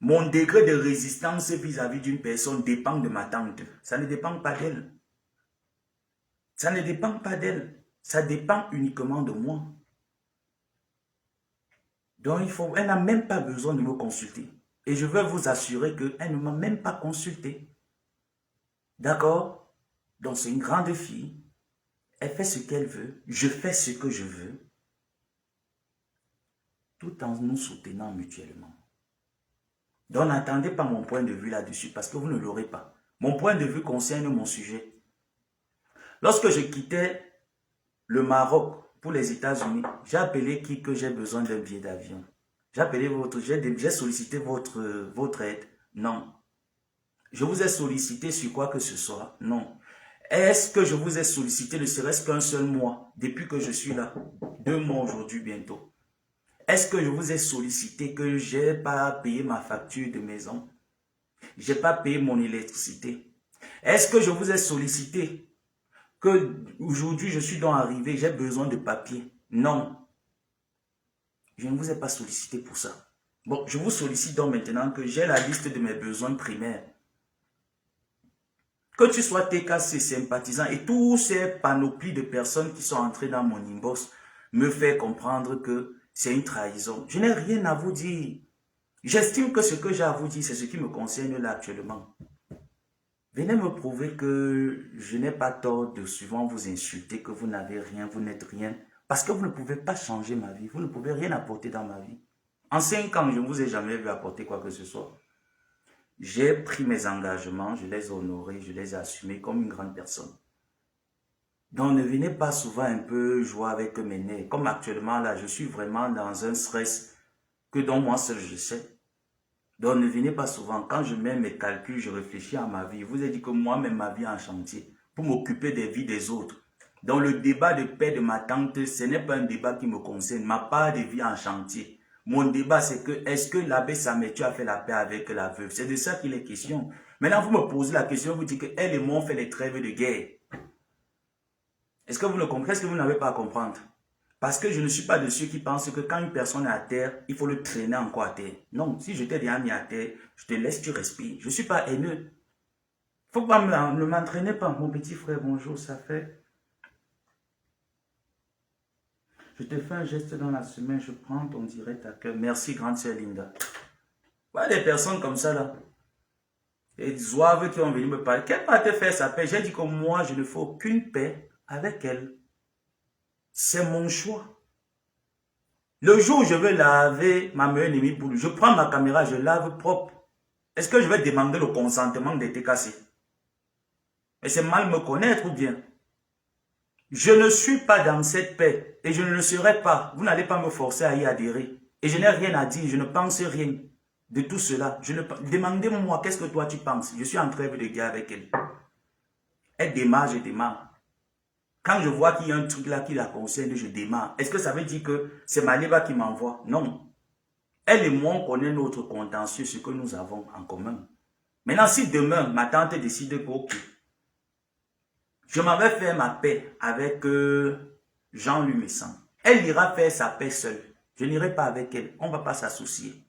Mon degré de résistance vis-à-vis d'une personne dépend de ma tante. Ça ne dépend pas d'elle. Ça ne dépend pas d'elle. Ça dépend uniquement de moi. Donc, elle n'a même pas besoin de me consulter. Et je veux vous assurer qu'elle ne m'a même pas consulté. D'accord? Donc, c'est une grande fille. Elle fait ce qu'elle veut. Je fais ce que je veux. Tout en nous soutenant mutuellement. Donc, n'attendez pas mon point de vue là-dessus parce que vous ne l'aurez pas. Mon point de vue concerne mon sujet. Lorsque je quittais le Maroc pour les États-Unis, j'ai appelé qui que j'ai besoin d'un billet d'avion. J'ai sollicité votre aide. Non. Je vous ai sollicité sur quoi que ce soit. Non. Est-ce que je vous ai sollicité ne serait-ce qu'un seul mois depuis que je suis là? 2 mois aujourd'hui bientôt. Est-ce que je vous ai sollicité que je n'ai pas payé ma facture de maison? Je n'ai pas payé mon électricité. Est-ce que je vous ai sollicité que aujourd'hui je suis donc arrivé, j'ai besoin de papier? Non. Je ne vous ai pas sollicité pour ça. Bon, je vous sollicite donc maintenant que j'ai la liste de mes besoins primaires. Que tu sois TKC sympathisant et tous ces panoplies de personnes qui sont entrées dans mon inbox me fait comprendre que c'est une trahison. Je n'ai rien à vous dire. J'estime que ce que j'ai à vous dire, c'est ce qui me concerne là actuellement. Venez me prouver que je n'ai pas tort de souvent vous insulter, que vous n'avez rien, vous n'êtes rien. Parce que vous ne pouvez pas changer ma vie. Vous ne pouvez rien apporter dans ma vie. En 5 ans, je ne vous ai jamais vu apporter quoi que ce soit. J'ai pris mes engagements, je les ai honorés, je les ai assumés comme une grande personne. Donc ne venez pas souvent un peu jouer avec mes nerfs. Comme actuellement là, je suis vraiment dans un stress que dont moi seul je sais. Donc ne venez pas souvent. Quand je mets mes calculs, je réfléchis à ma vie. Je vous ai dit que moi-même ma vie est en chantier pour m'occuper des vies des autres. Donc le débat de paix de ma tante, ce n'est pas un débat qui me concerne. Ma part de vie en chantier. Mon débat, c'est que, est-ce que l'abbé Samétu a fait la paix avec la veuve? C'est de ça qu'il est question. Maintenant, vous me posez la question, vous dites qu'elle et moi, on fait les trêves de guerre. Est-ce que vous le comprenez? Est-ce que vous n'avez pas à comprendre? Parce que je ne suis pas de ceux qui pensent que quand une personne est à terre, il faut le traîner encore à terre. Non, si je t'ai déjà mis à terre, je te laisse, tu respires. Je ne suis pas haineux. Faut pas ne m'entraîner pas. Mon petit frère, bonjour, ça fait... Je te fais un geste dans la semaine, je prends ton direct à cœur. Merci, grande sœur Linda. Voilà des personnes comme ça, là. Et zouaves qui ont venu me parler. Qu'elle va te faire sa paix? J'ai dit que moi, je ne fais aucune paix avec elle. C'est mon choix. Le jour où je veux laver ma meilleure ennemie boule, je prends ma caméra, je lave propre. Est-ce que je vais demander le consentement de TKC? Et c'est mal me connaître ou bien? Je ne suis pas dans cette paix et je ne le serai pas. Vous n'allez pas me forcer à y adhérer. Et je n'ai rien à dire, je ne pense rien de tout cela. Demandez-moi, qu'est-ce que toi tu penses? Je suis en trêve de guerre avec elle. Elle démarre, je démarre. Quand je vois qu'il y a un truc là qui la concerne, je démarre. Est-ce que ça veut dire que c'est Maliba qui m'envoie? Non. Elle et moi, on connaît notre contentieux, ce que nous avons en commun. Maintenant, si demain, ma tante décide que, ok, je m'en vais faire ma paix avec Jean-Louis Messan. Elle ira faire sa paix seule. Je n'irai pas avec elle. On ne va pas s'associer.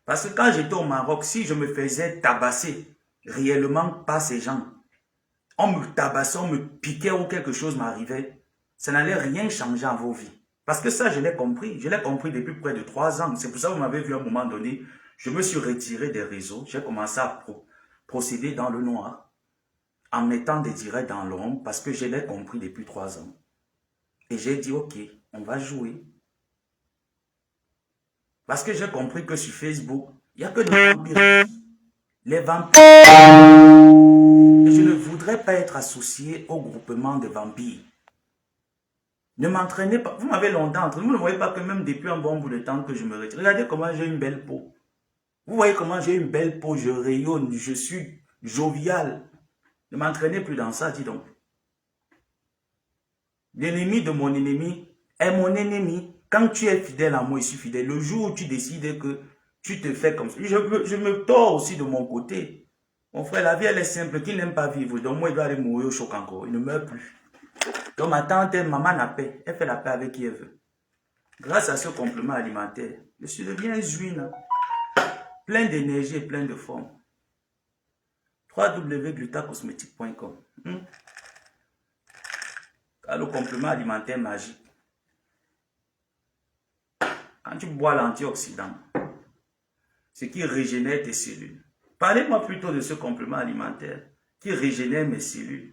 Parce que quand j'étais au Maroc, si je me faisais tabasser réellement par ces gens, on me tabassait, on me piquait ou quelque chose m'arrivait, ça n'allait rien changer à vos vies. Parce que ça, je l'ai compris. Je l'ai compris depuis près de 3 ans. C'est pour ça que vous m'avez vu à un moment donné, je me suis retiré des réseaux. J'ai commencé à procéder dans le noir, en mettant des directs dans l'ombre, parce que je l'ai compris depuis 3 ans. Et j'ai dit, ok, on va jouer. Parce que j'ai compris que sur Facebook, il n'y a que des vampires. Les vampires. Et je ne voudrais pas être associé au groupement de vampires. Ne m'entraînez pas. Vous m'avez longtemps entraîné. Vous ne voyez pas que même depuis un bon bout de temps que je me retire. Regardez comment j'ai une belle peau. Vous voyez comment j'ai une belle peau. Je rayonne. Je suis jovial. Ne m'entraînez plus dans ça, dis donc. L'ennemi de mon ennemi est mon ennemi. Quand tu es fidèle à moi, je suis fidèle. Le jour où tu décides que tu te fais comme ça, je me tords aussi de mon côté. Mon frère, la vie, elle est simple. Qui n'aime pas vivre, donc moi, il doit aller mourir au choc encore. Il ne meurt plus. Donc ma tante, maman n'a paix. Elle fait la paix avec qui elle veut. Grâce à ce complément alimentaire, je suis devenu Zuina. Plein d'énergie et plein de forme. www.glutacosmétique.com. Le complément alimentaire magique. Quand tu bois l'antioxydant, ce qui régénère tes cellules. Parlez-moi plutôt de ce complément alimentaire qui régénère mes cellules.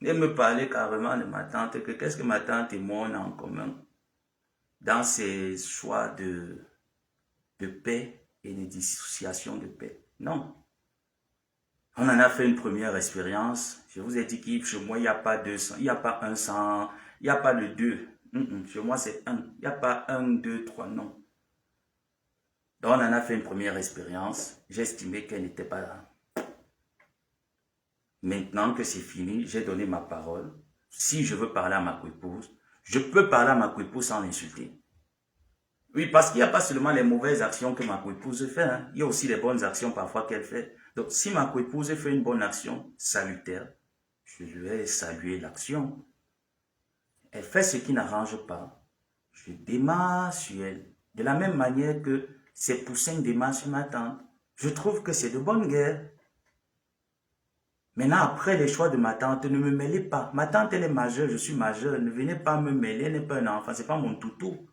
Et me parler carrément de ma tante, que qu'est-ce que ma tante et moi on a en commun dans ces choix de paix et de dissociation de paix. Non. On en a fait une première expérience. Je vous ai dit qu'Yves, chez moi, il n'y a pas 200, il n'y a pas un 100, il n'y a pas le 2. Chez moi, c'est 1. Il n'y a pas 1, 2, 3, non. Donc, on en a fait une première expérience. J'ai estimé qu'elle n'était pas là. Maintenant que c'est fini, j'ai donné ma parole. Si je veux parler à ma coépouse, je peux parler à ma coépouse sans l'insulter. Oui, parce qu'il n'y a pas seulement les mauvaises actions que ma coépouse fait. Hein. Il y a aussi les bonnes actions parfois qu'elle fait. Donc, si ma coépouse fait une bonne action salutaire, je vais saluer l'action. Elle fait ce qui n'arrange pas. Je démarre sur elle. De la même manière que ses poussins démarrent sur ma tante. Je trouve que c'est de bonne guerre. Maintenant, après les choix de ma tante, ne me mêlez pas. Ma tante, elle est majeure, je suis majeur. Ne venez pas me mêler, elle n'est pas un enfant, ce n'est pas mon toutou.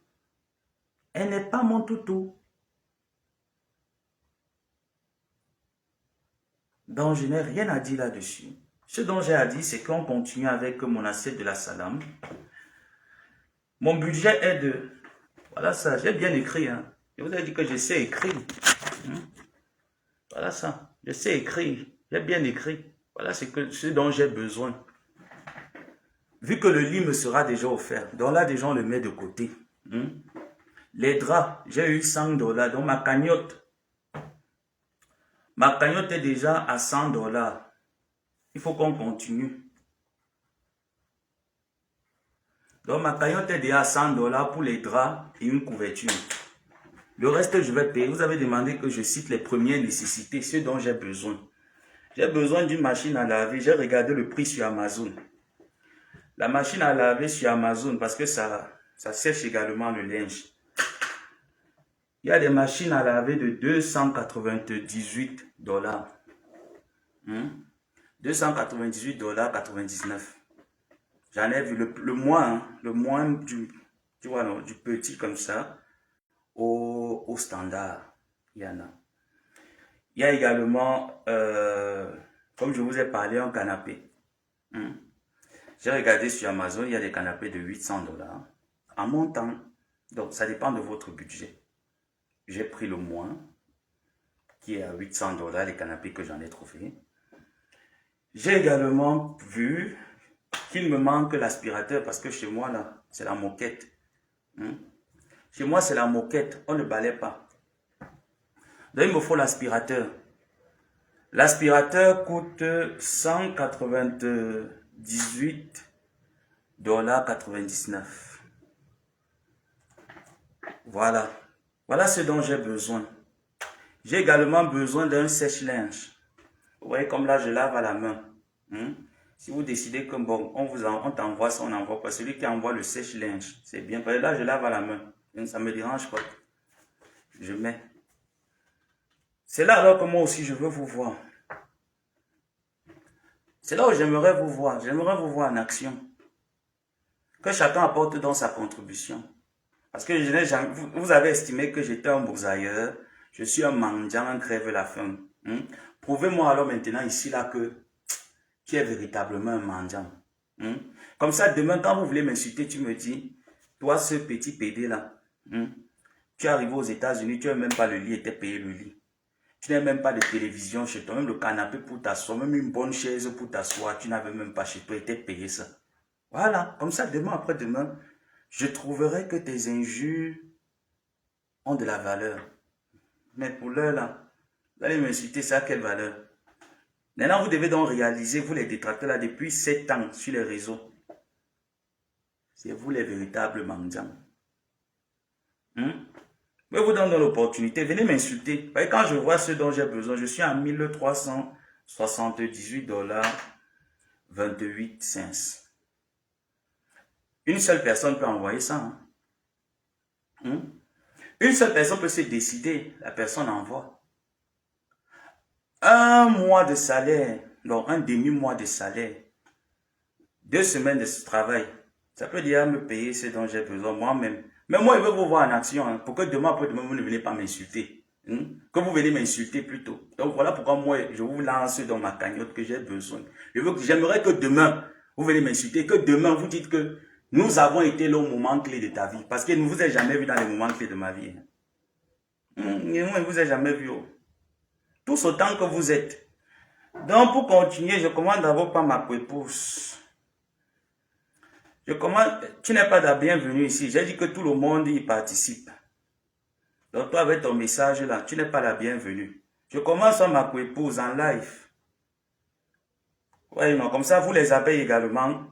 Elle n'est pas mon toutou. Donc, je n'ai rien à dire là-dessus. Ce dont j'ai à dire, c'est qu'on continue avec mon assiette de la salame. Mon budget est de... Voilà ça, j'ai bien écrit. Hein. Je vous ai dit que je sais écrire. Voilà ça, je sais écrire. J'ai bien écrit. Voilà ce dont j'ai besoin. Vu que le lit me sera déjà offert, donc là déjà on le met de côté. Les draps, j'ai eu $100, donc ma cagnotte est déjà à $100. Il faut qu'on continue. Donc ma cagnotte est déjà à $100 pour les draps et une couverture. Le reste je vais payer. Vous avez demandé que je cite les premières nécessités, ce dont j'ai besoin. J'ai besoin d'une machine à laver. J'ai regardé le prix sur Amazon. La machine à laver sur Amazon, parce que ça sèche également le linge. Il y a des machines à laver de $298. $298,99. J'en ai vu le moins du petit comme ça au standard. Il y en a. Il y a également, comme je vous ai parlé, un canapé. J'ai regardé sur Amazon, il y a des canapés de $800 en montant. Donc, ça dépend de votre budget. J'ai pris le moins, qui est à $800, les canapés que j'en ai trouvés. J'ai également vu qu'il me manque l'aspirateur, parce que chez moi, là, c'est la moquette. Chez moi, c'est la moquette. On ne balaye pas. Donc, il me faut l'aspirateur. L'aspirateur coûte 198,99 $. Voilà. Voilà ce dont j'ai besoin. J'ai également besoin d'un sèche-linge. Vous voyez comme là, je lave à la main. Si vous décidez que bon, on t'envoie ça, on n'envoie pas. Celui qui envoie le sèche-linge, c'est bien. Parce que là, je lave à la main. Donc, ça ne me dérange pas. Je mets. C'est là alors que moi aussi, je veux vous voir. C'est là où j'aimerais vous voir. J'aimerais vous voir en action. Que chacun apporte dans sa contribution. Parce que vous avez estimé que j'étais un bousailleur. Je suis un mendiant, un crève la faim. Prouvez-moi alors maintenant ici là que tu es véritablement un mendiant. Comme ça, demain, quand vous voulez m'insulter, tu me dis, toi, ce petit PD là, tu es arrivé aux États-Unis, tu n'as même pas le lit et tu es payé le lit. Tu n'as même pas de télévision chez toi, même le canapé pour t'asseoir, même une bonne chaise pour t'asseoir, tu n'avais même pas chez toi et tu es payé ça. Voilà, comme ça, demain après demain, je trouverai que tes injures ont de la valeur. Mais pour l'heure là, vous allez m'insulter, ça a quelle valeur? Maintenant, vous devez donc réaliser, vous les détracteurs là, depuis 7 ans sur les réseaux. C'est vous les véritables mendiants. Je vous donne l'opportunité, venez m'insulter. Quand je vois ce dont j'ai besoin, je suis à 1378 $, 28 cents. Une seule personne peut envoyer ça. Une seule personne peut se décider, la personne envoie. Un mois de salaire, donc un demi-mois de salaire, 2 semaines de travail, ça peut déjà me payer ce dont j'ai besoin moi-même. Mais moi, je veux vous voir en action, pour que demain après demain, vous ne venez pas m'insulter. Que vous venez m'insulter plutôt. Donc voilà pourquoi moi, je vous lance dans ma cagnotte que j'ai besoin. J'aimerais que demain, vous venez m'insulter, que demain, vous dites que nous avons été là au moment clé de ta vie. Parce que je ne vous ai jamais vu dans les moments clés de ma vie. Je ne vous ai jamais vu. Tous autant que vous êtes. Donc pour continuer, je commence d'abord par ma épouse. Tu n'es pas la bienvenue ici. J'ai dit que tout le monde y participe. Donc toi avec ton message là, tu n'es pas la bienvenue. Je commence par ma épouse en live. Oui, non, comme ça vous les abeilles également.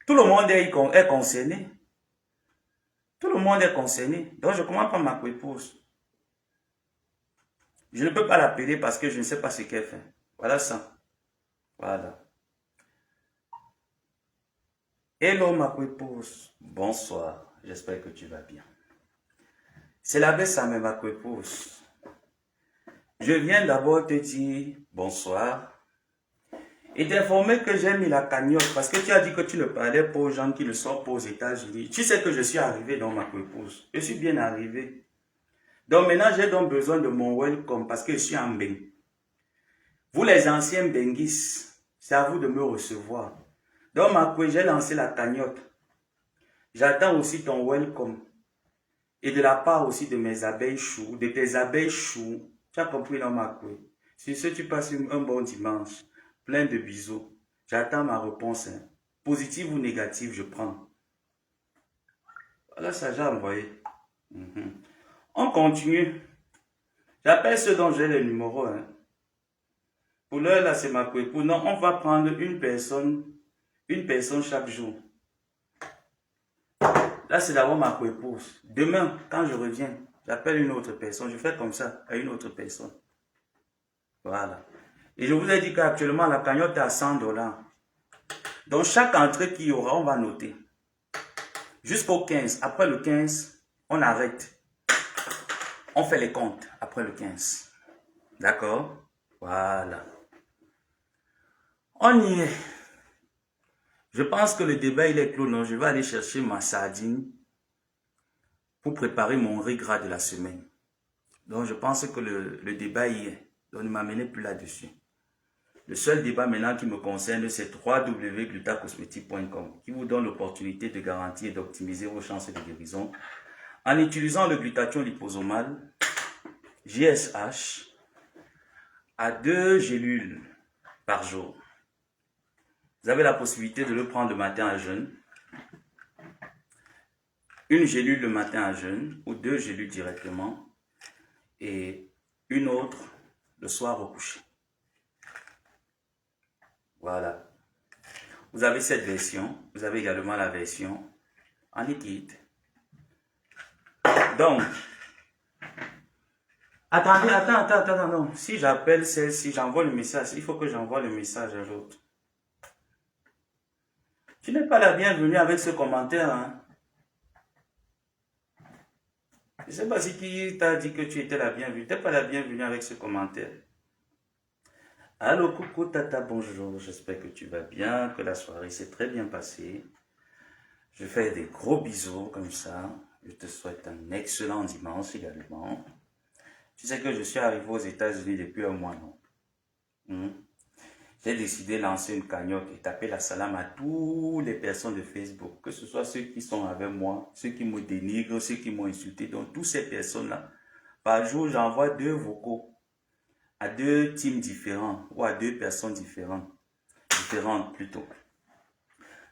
Tout le monde est concerné. Tout le monde est concerné. Donc je commence par ma épouse. Je ne peux pas l'appeler parce que je ne sais pas ce qu'elle fait. Voilà ça. Voilà. Hello ma épouse. Bonsoir. J'espère que tu vas bien. C'est l'abbé Samuel ma épouse. Je viens d'abord te dire bonsoir et t'informer que j'ai mis la cagnotte parce que tu as dit que tu ne parlais pas aux gens qui ne sont pas aux États-Unis. Tu sais que je suis arrivé dans ma épouse. Je suis bien arrivé. Donc maintenant, j'ai donc besoin de mon welcome parce que je suis en Beng. Vous les anciens Benguis, c'est à vous de me recevoir. Donc ma couille, j'ai lancé la cagnotte. J'attends aussi ton welcome. Et de la part aussi de mes abeilles choux, de tes abeilles choux. Tu as compris dans ma couille. Sur ce, tu passes un bon dimanche. Plein de bisous. J'attends ma réponse. Positive ou négative, je prends. Voilà ça, j'ai envoyé. On continue. J'appelle ceux dont j'ai le numéro. Pour l'heure, là, c'est ma couille. Non, on va prendre une personne chaque jour. Là, c'est d'abord ma épouse. Demain, quand je reviens, j'appelle une autre personne. Je fais comme ça à une autre personne. Voilà. Et je vous ai dit qu'actuellement, la cagnotte est à 100 $. Donc, chaque entrée qu'il y aura, on va noter. Jusqu'au 15. Après le 15, on arrête. On fait les comptes après le 15. D'accord? Voilà. On y est. Je pense que le débat, il est clos. Non, je vais aller chercher ma sardine pour préparer mon riz gras de la semaine. Donc, je pense que le débat y est. Donc, ne m'amenez plus là-dessus. Le seul débat maintenant qui me concerne, c'est www.glutacosmetic.com qui vous donne l'opportunité de garantir et d'optimiser vos chances de guérison en utilisant le glutathion liposomal GSH à 2 gélules par jour. Vous avez la possibilité de le prendre le matin à jeûne, une gélule le matin à jeûne, ou 2 gélules directement, et une autre le soir au coucher. Voilà. Vous avez cette version. Vous avez également la version en liquide. Donc, attends, non. Si j'appelle celle-ci, j'envoie le message. Il faut que j'envoie le message à l'autre. Tu n'es pas la bienvenue avec ce commentaire, hein. Je ne sais pas si qui t'a dit que tu étais la bienvenue. Tu n'es pas la bienvenue avec ce commentaire. Allô, coucou, tata, bonjour. J'espère que tu vas bien, que la soirée s'est très bien passée. Je fais des gros bisous comme ça. Je te souhaite un excellent dimanche également. Tu sais que je suis arrivé aux États-Unis depuis un mois, non? J'ai décidé de lancer une cagnotte et taper la salam à toutes les personnes de Facebook, que ce soit ceux qui sont avec moi, ceux qui me dénigrent, ceux qui m'ont insulté. Donc, toutes ces personnes-là, par jour, j'envoie 2 vocaux à 2 teams différents ou à 2 personnes différentes plutôt.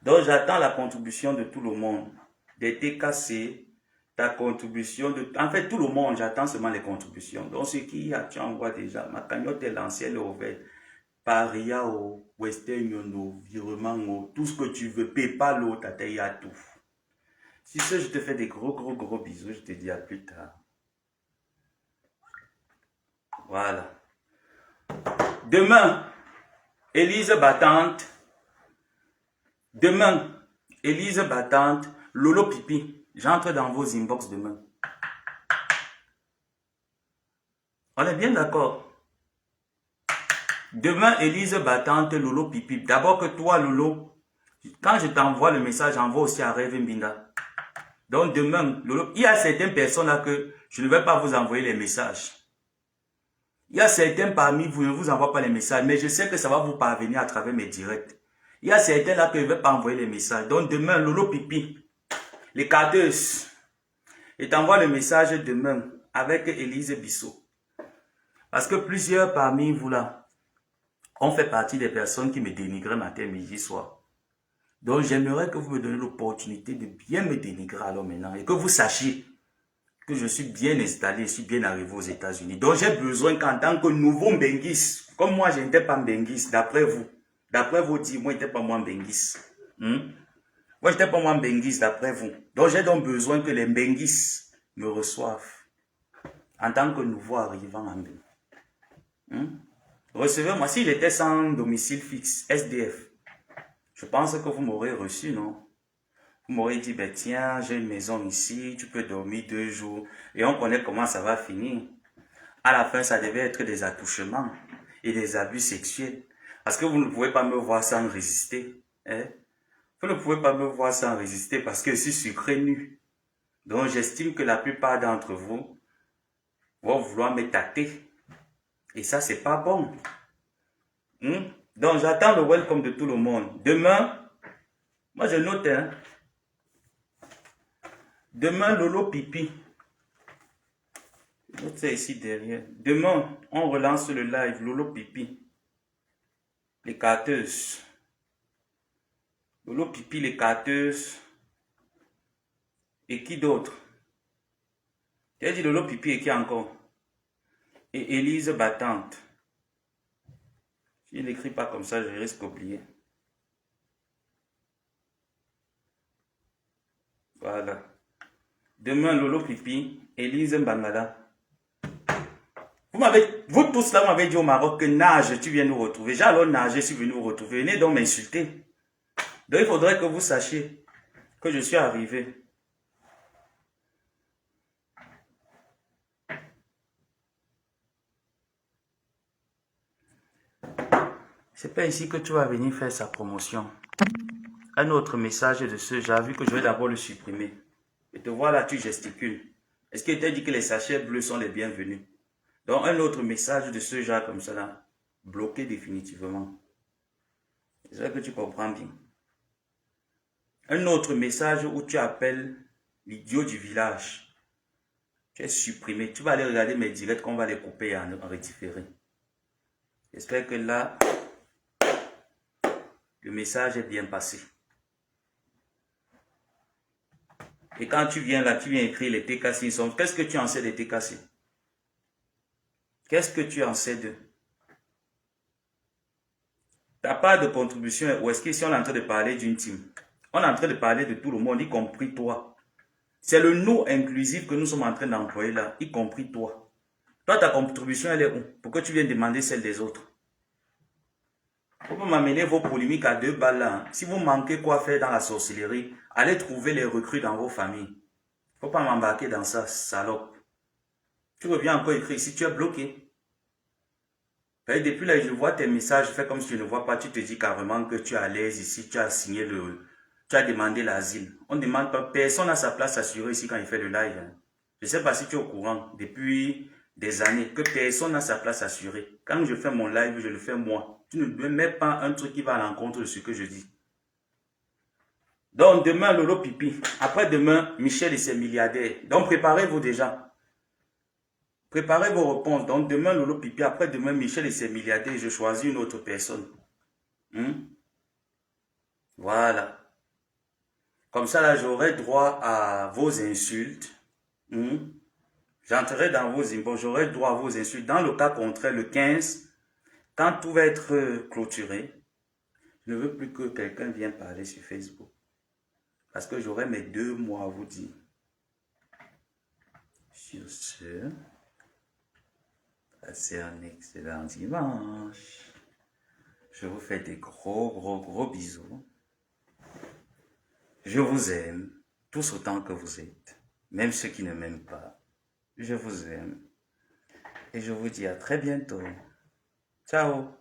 Donc, j'attends la contribution de tout le monde, des TKC, ta contribution de... En fait, tout le monde, j'attends seulement les contributions. Donc, ce qui a, tu envoies déjà. Ma cagnotte est lancée, elle est ouverte. Paria, Western Union, virement, tout ce que tu veux, PayPal, Tateya, tout. Sur ce, je te fais des gros bisous. Je te dis à plus tard. Voilà. Demain, Élise Battante. Demain, Élise Battante, Lolo Pipi. J'entre dans vos inbox demain. On est bien d'accord? Demain, Élise Battante, Lolo Pipi. D'abord que toi, Lolo, quand je t'envoie le message, j'envoie aussi à Rêve Mbinda. Donc demain, Lolo, il y a certaines personnes là que je ne vais pas vous envoyer les messages. Il y a certains parmi vous, je ne vous envoie pas les messages, mais je sais que ça va vous parvenir à travers mes directs. Il y a certains là que je ne vais pas envoyer les messages. Donc demain, Lolo Pipi, les carteuses, je t'envoie le message demain avec Élise Bissot. Parce que plusieurs parmi vous là, on fait partie des personnes qui me dénigrent matin, midi, soir. Donc, j'aimerais que vous me donniez l'opportunité de bien me dénigrer alors maintenant et que vous sachiez que je suis bien installé, je suis bien arrivé aux États-Unis. Donc, j'ai besoin qu'en tant que nouveau Mbengis, comme moi, je n'étais pas Mbengis, d'après vous dire, moi, je n'étais pas moi Mbengis. Moi, je n'étais pas moi Mbengis, d'après vous. Donc, j'ai donc besoin que les Mbengis me reçoivent en tant que nouveau arrivant en Mbengis. Recevez-moi, si j'étais sans domicile fixe, SDF, je pense que vous m'aurez reçu, non? Vous m'aurez dit, ben tiens, j'ai une maison ici, tu peux dormir 2 jours. Et on connaît comment ça va finir. À la fin, ça devait être des attouchements et des abus sexuels. Parce que vous ne pouvez pas me voir sans résister. Hein? Vous ne pouvez pas me voir sans résister parce que je suis sucré nu. Donc, j'estime que la plupart d'entre vous vont vouloir me tâter. Et ça, c'est pas bon. Donc, j'attends le welcome de tout le monde. Demain, moi je note, hein. Demain, Lolo Pipi. Je note ça ici derrière. Demain, on relance le live, Lolo Pipi. Les carteuses. Lolo Pipi, les carteuses. Et qui d'autre? J'ai dit Lolo Pipi et qui encore? Et Élise Battante. Si je n'écris pas comme ça, je risque d'oublier. Voilà. Demain, Lolo Pipi, Élise Mbangala. Vous tous là, vous m'avez dit au Maroc que nage, tu viens nous retrouver. J'ai alors nagé, je suis venu vous retrouver. Venez donc m'insulter. Donc il faudrait que vous sachiez que je suis arrivé. C'est pas ici que tu vas venir faire sa promotion. Un autre message de ce genre, vu que je vais d'abord le supprimer. Et te vois là, tu gesticules. Est-ce qu'il t'a dit que les sachets bleus sont les bienvenus? Donc un autre message de ce genre comme ça là, bloqué définitivement. C'est ça que tu comprends bien. Un autre message où tu appelles l'idiot du village. Tu es supprimé. Tu vas aller regarder mes directs qu'on va les couper en rédifféré. J'espère que là, le message est bien passé. Et quand tu viens là, tu viens écrire les TKC. Qu'est-ce que tu en sais des TKC? Qu'est-ce que tu en sais d'eux? T'as pas de contribution, ou est-ce qu'ici on est en train de parler d'une team? On est en train de parler de tout le monde, y compris toi. C'est le nous inclusif que nous sommes en train d'employer là, y compris toi. Toi, ta contribution, elle est où? Pourquoi tu viens demander celle des autres? Faut pas m'amener vos polémiques à 2 balles là. Si vous manquez quoi faire dans la sorcellerie, allez trouver les recrues dans vos familles. Faut pas m'embarquer dans ça, salope. Tu reviens encore écrire ici, tu es bloqué. Et depuis là, je vois tes messages, fais comme si je ne vois pas, tu te dis carrément que tu es à l'aise ici, tu as signé tu as demandé l'asile. On ne demande pas, personne n'a sa place assurée ici quand il fait le live. Je ne sais pas si tu es au courant, depuis des années, que personne n'a sa place assurée. Quand je fais mon live, je le fais moi. Tu ne me mets pas un truc qui va à l'encontre de ce que je dis. Donc demain, Lolo Pipi. Après-demain, Michel et ses milliardaires. Donc préparez-vous déjà. Préparez vos réponses. Donc demain, Lolo Pipi. Après-demain, Michel et ses milliardaires. Je choisis une autre personne. Voilà. Comme ça, là, j'aurai droit à vos insultes. J'entrerai dans vos inbox. J'aurai droit à vos insultes. Dans le cas contraire, le 15, quand tout va être clôturé, je ne veux plus que quelqu'un vienne parler sur Facebook. Parce que j'aurai mes 2 mois à vous dire. Sur ce, passez un excellent dimanche. Je vous fais des gros bisous. Je vous aime, tous autant que vous êtes. Même ceux qui ne m'aiment pas. Je vous aime. Et je vous dis à très bientôt. Ciao.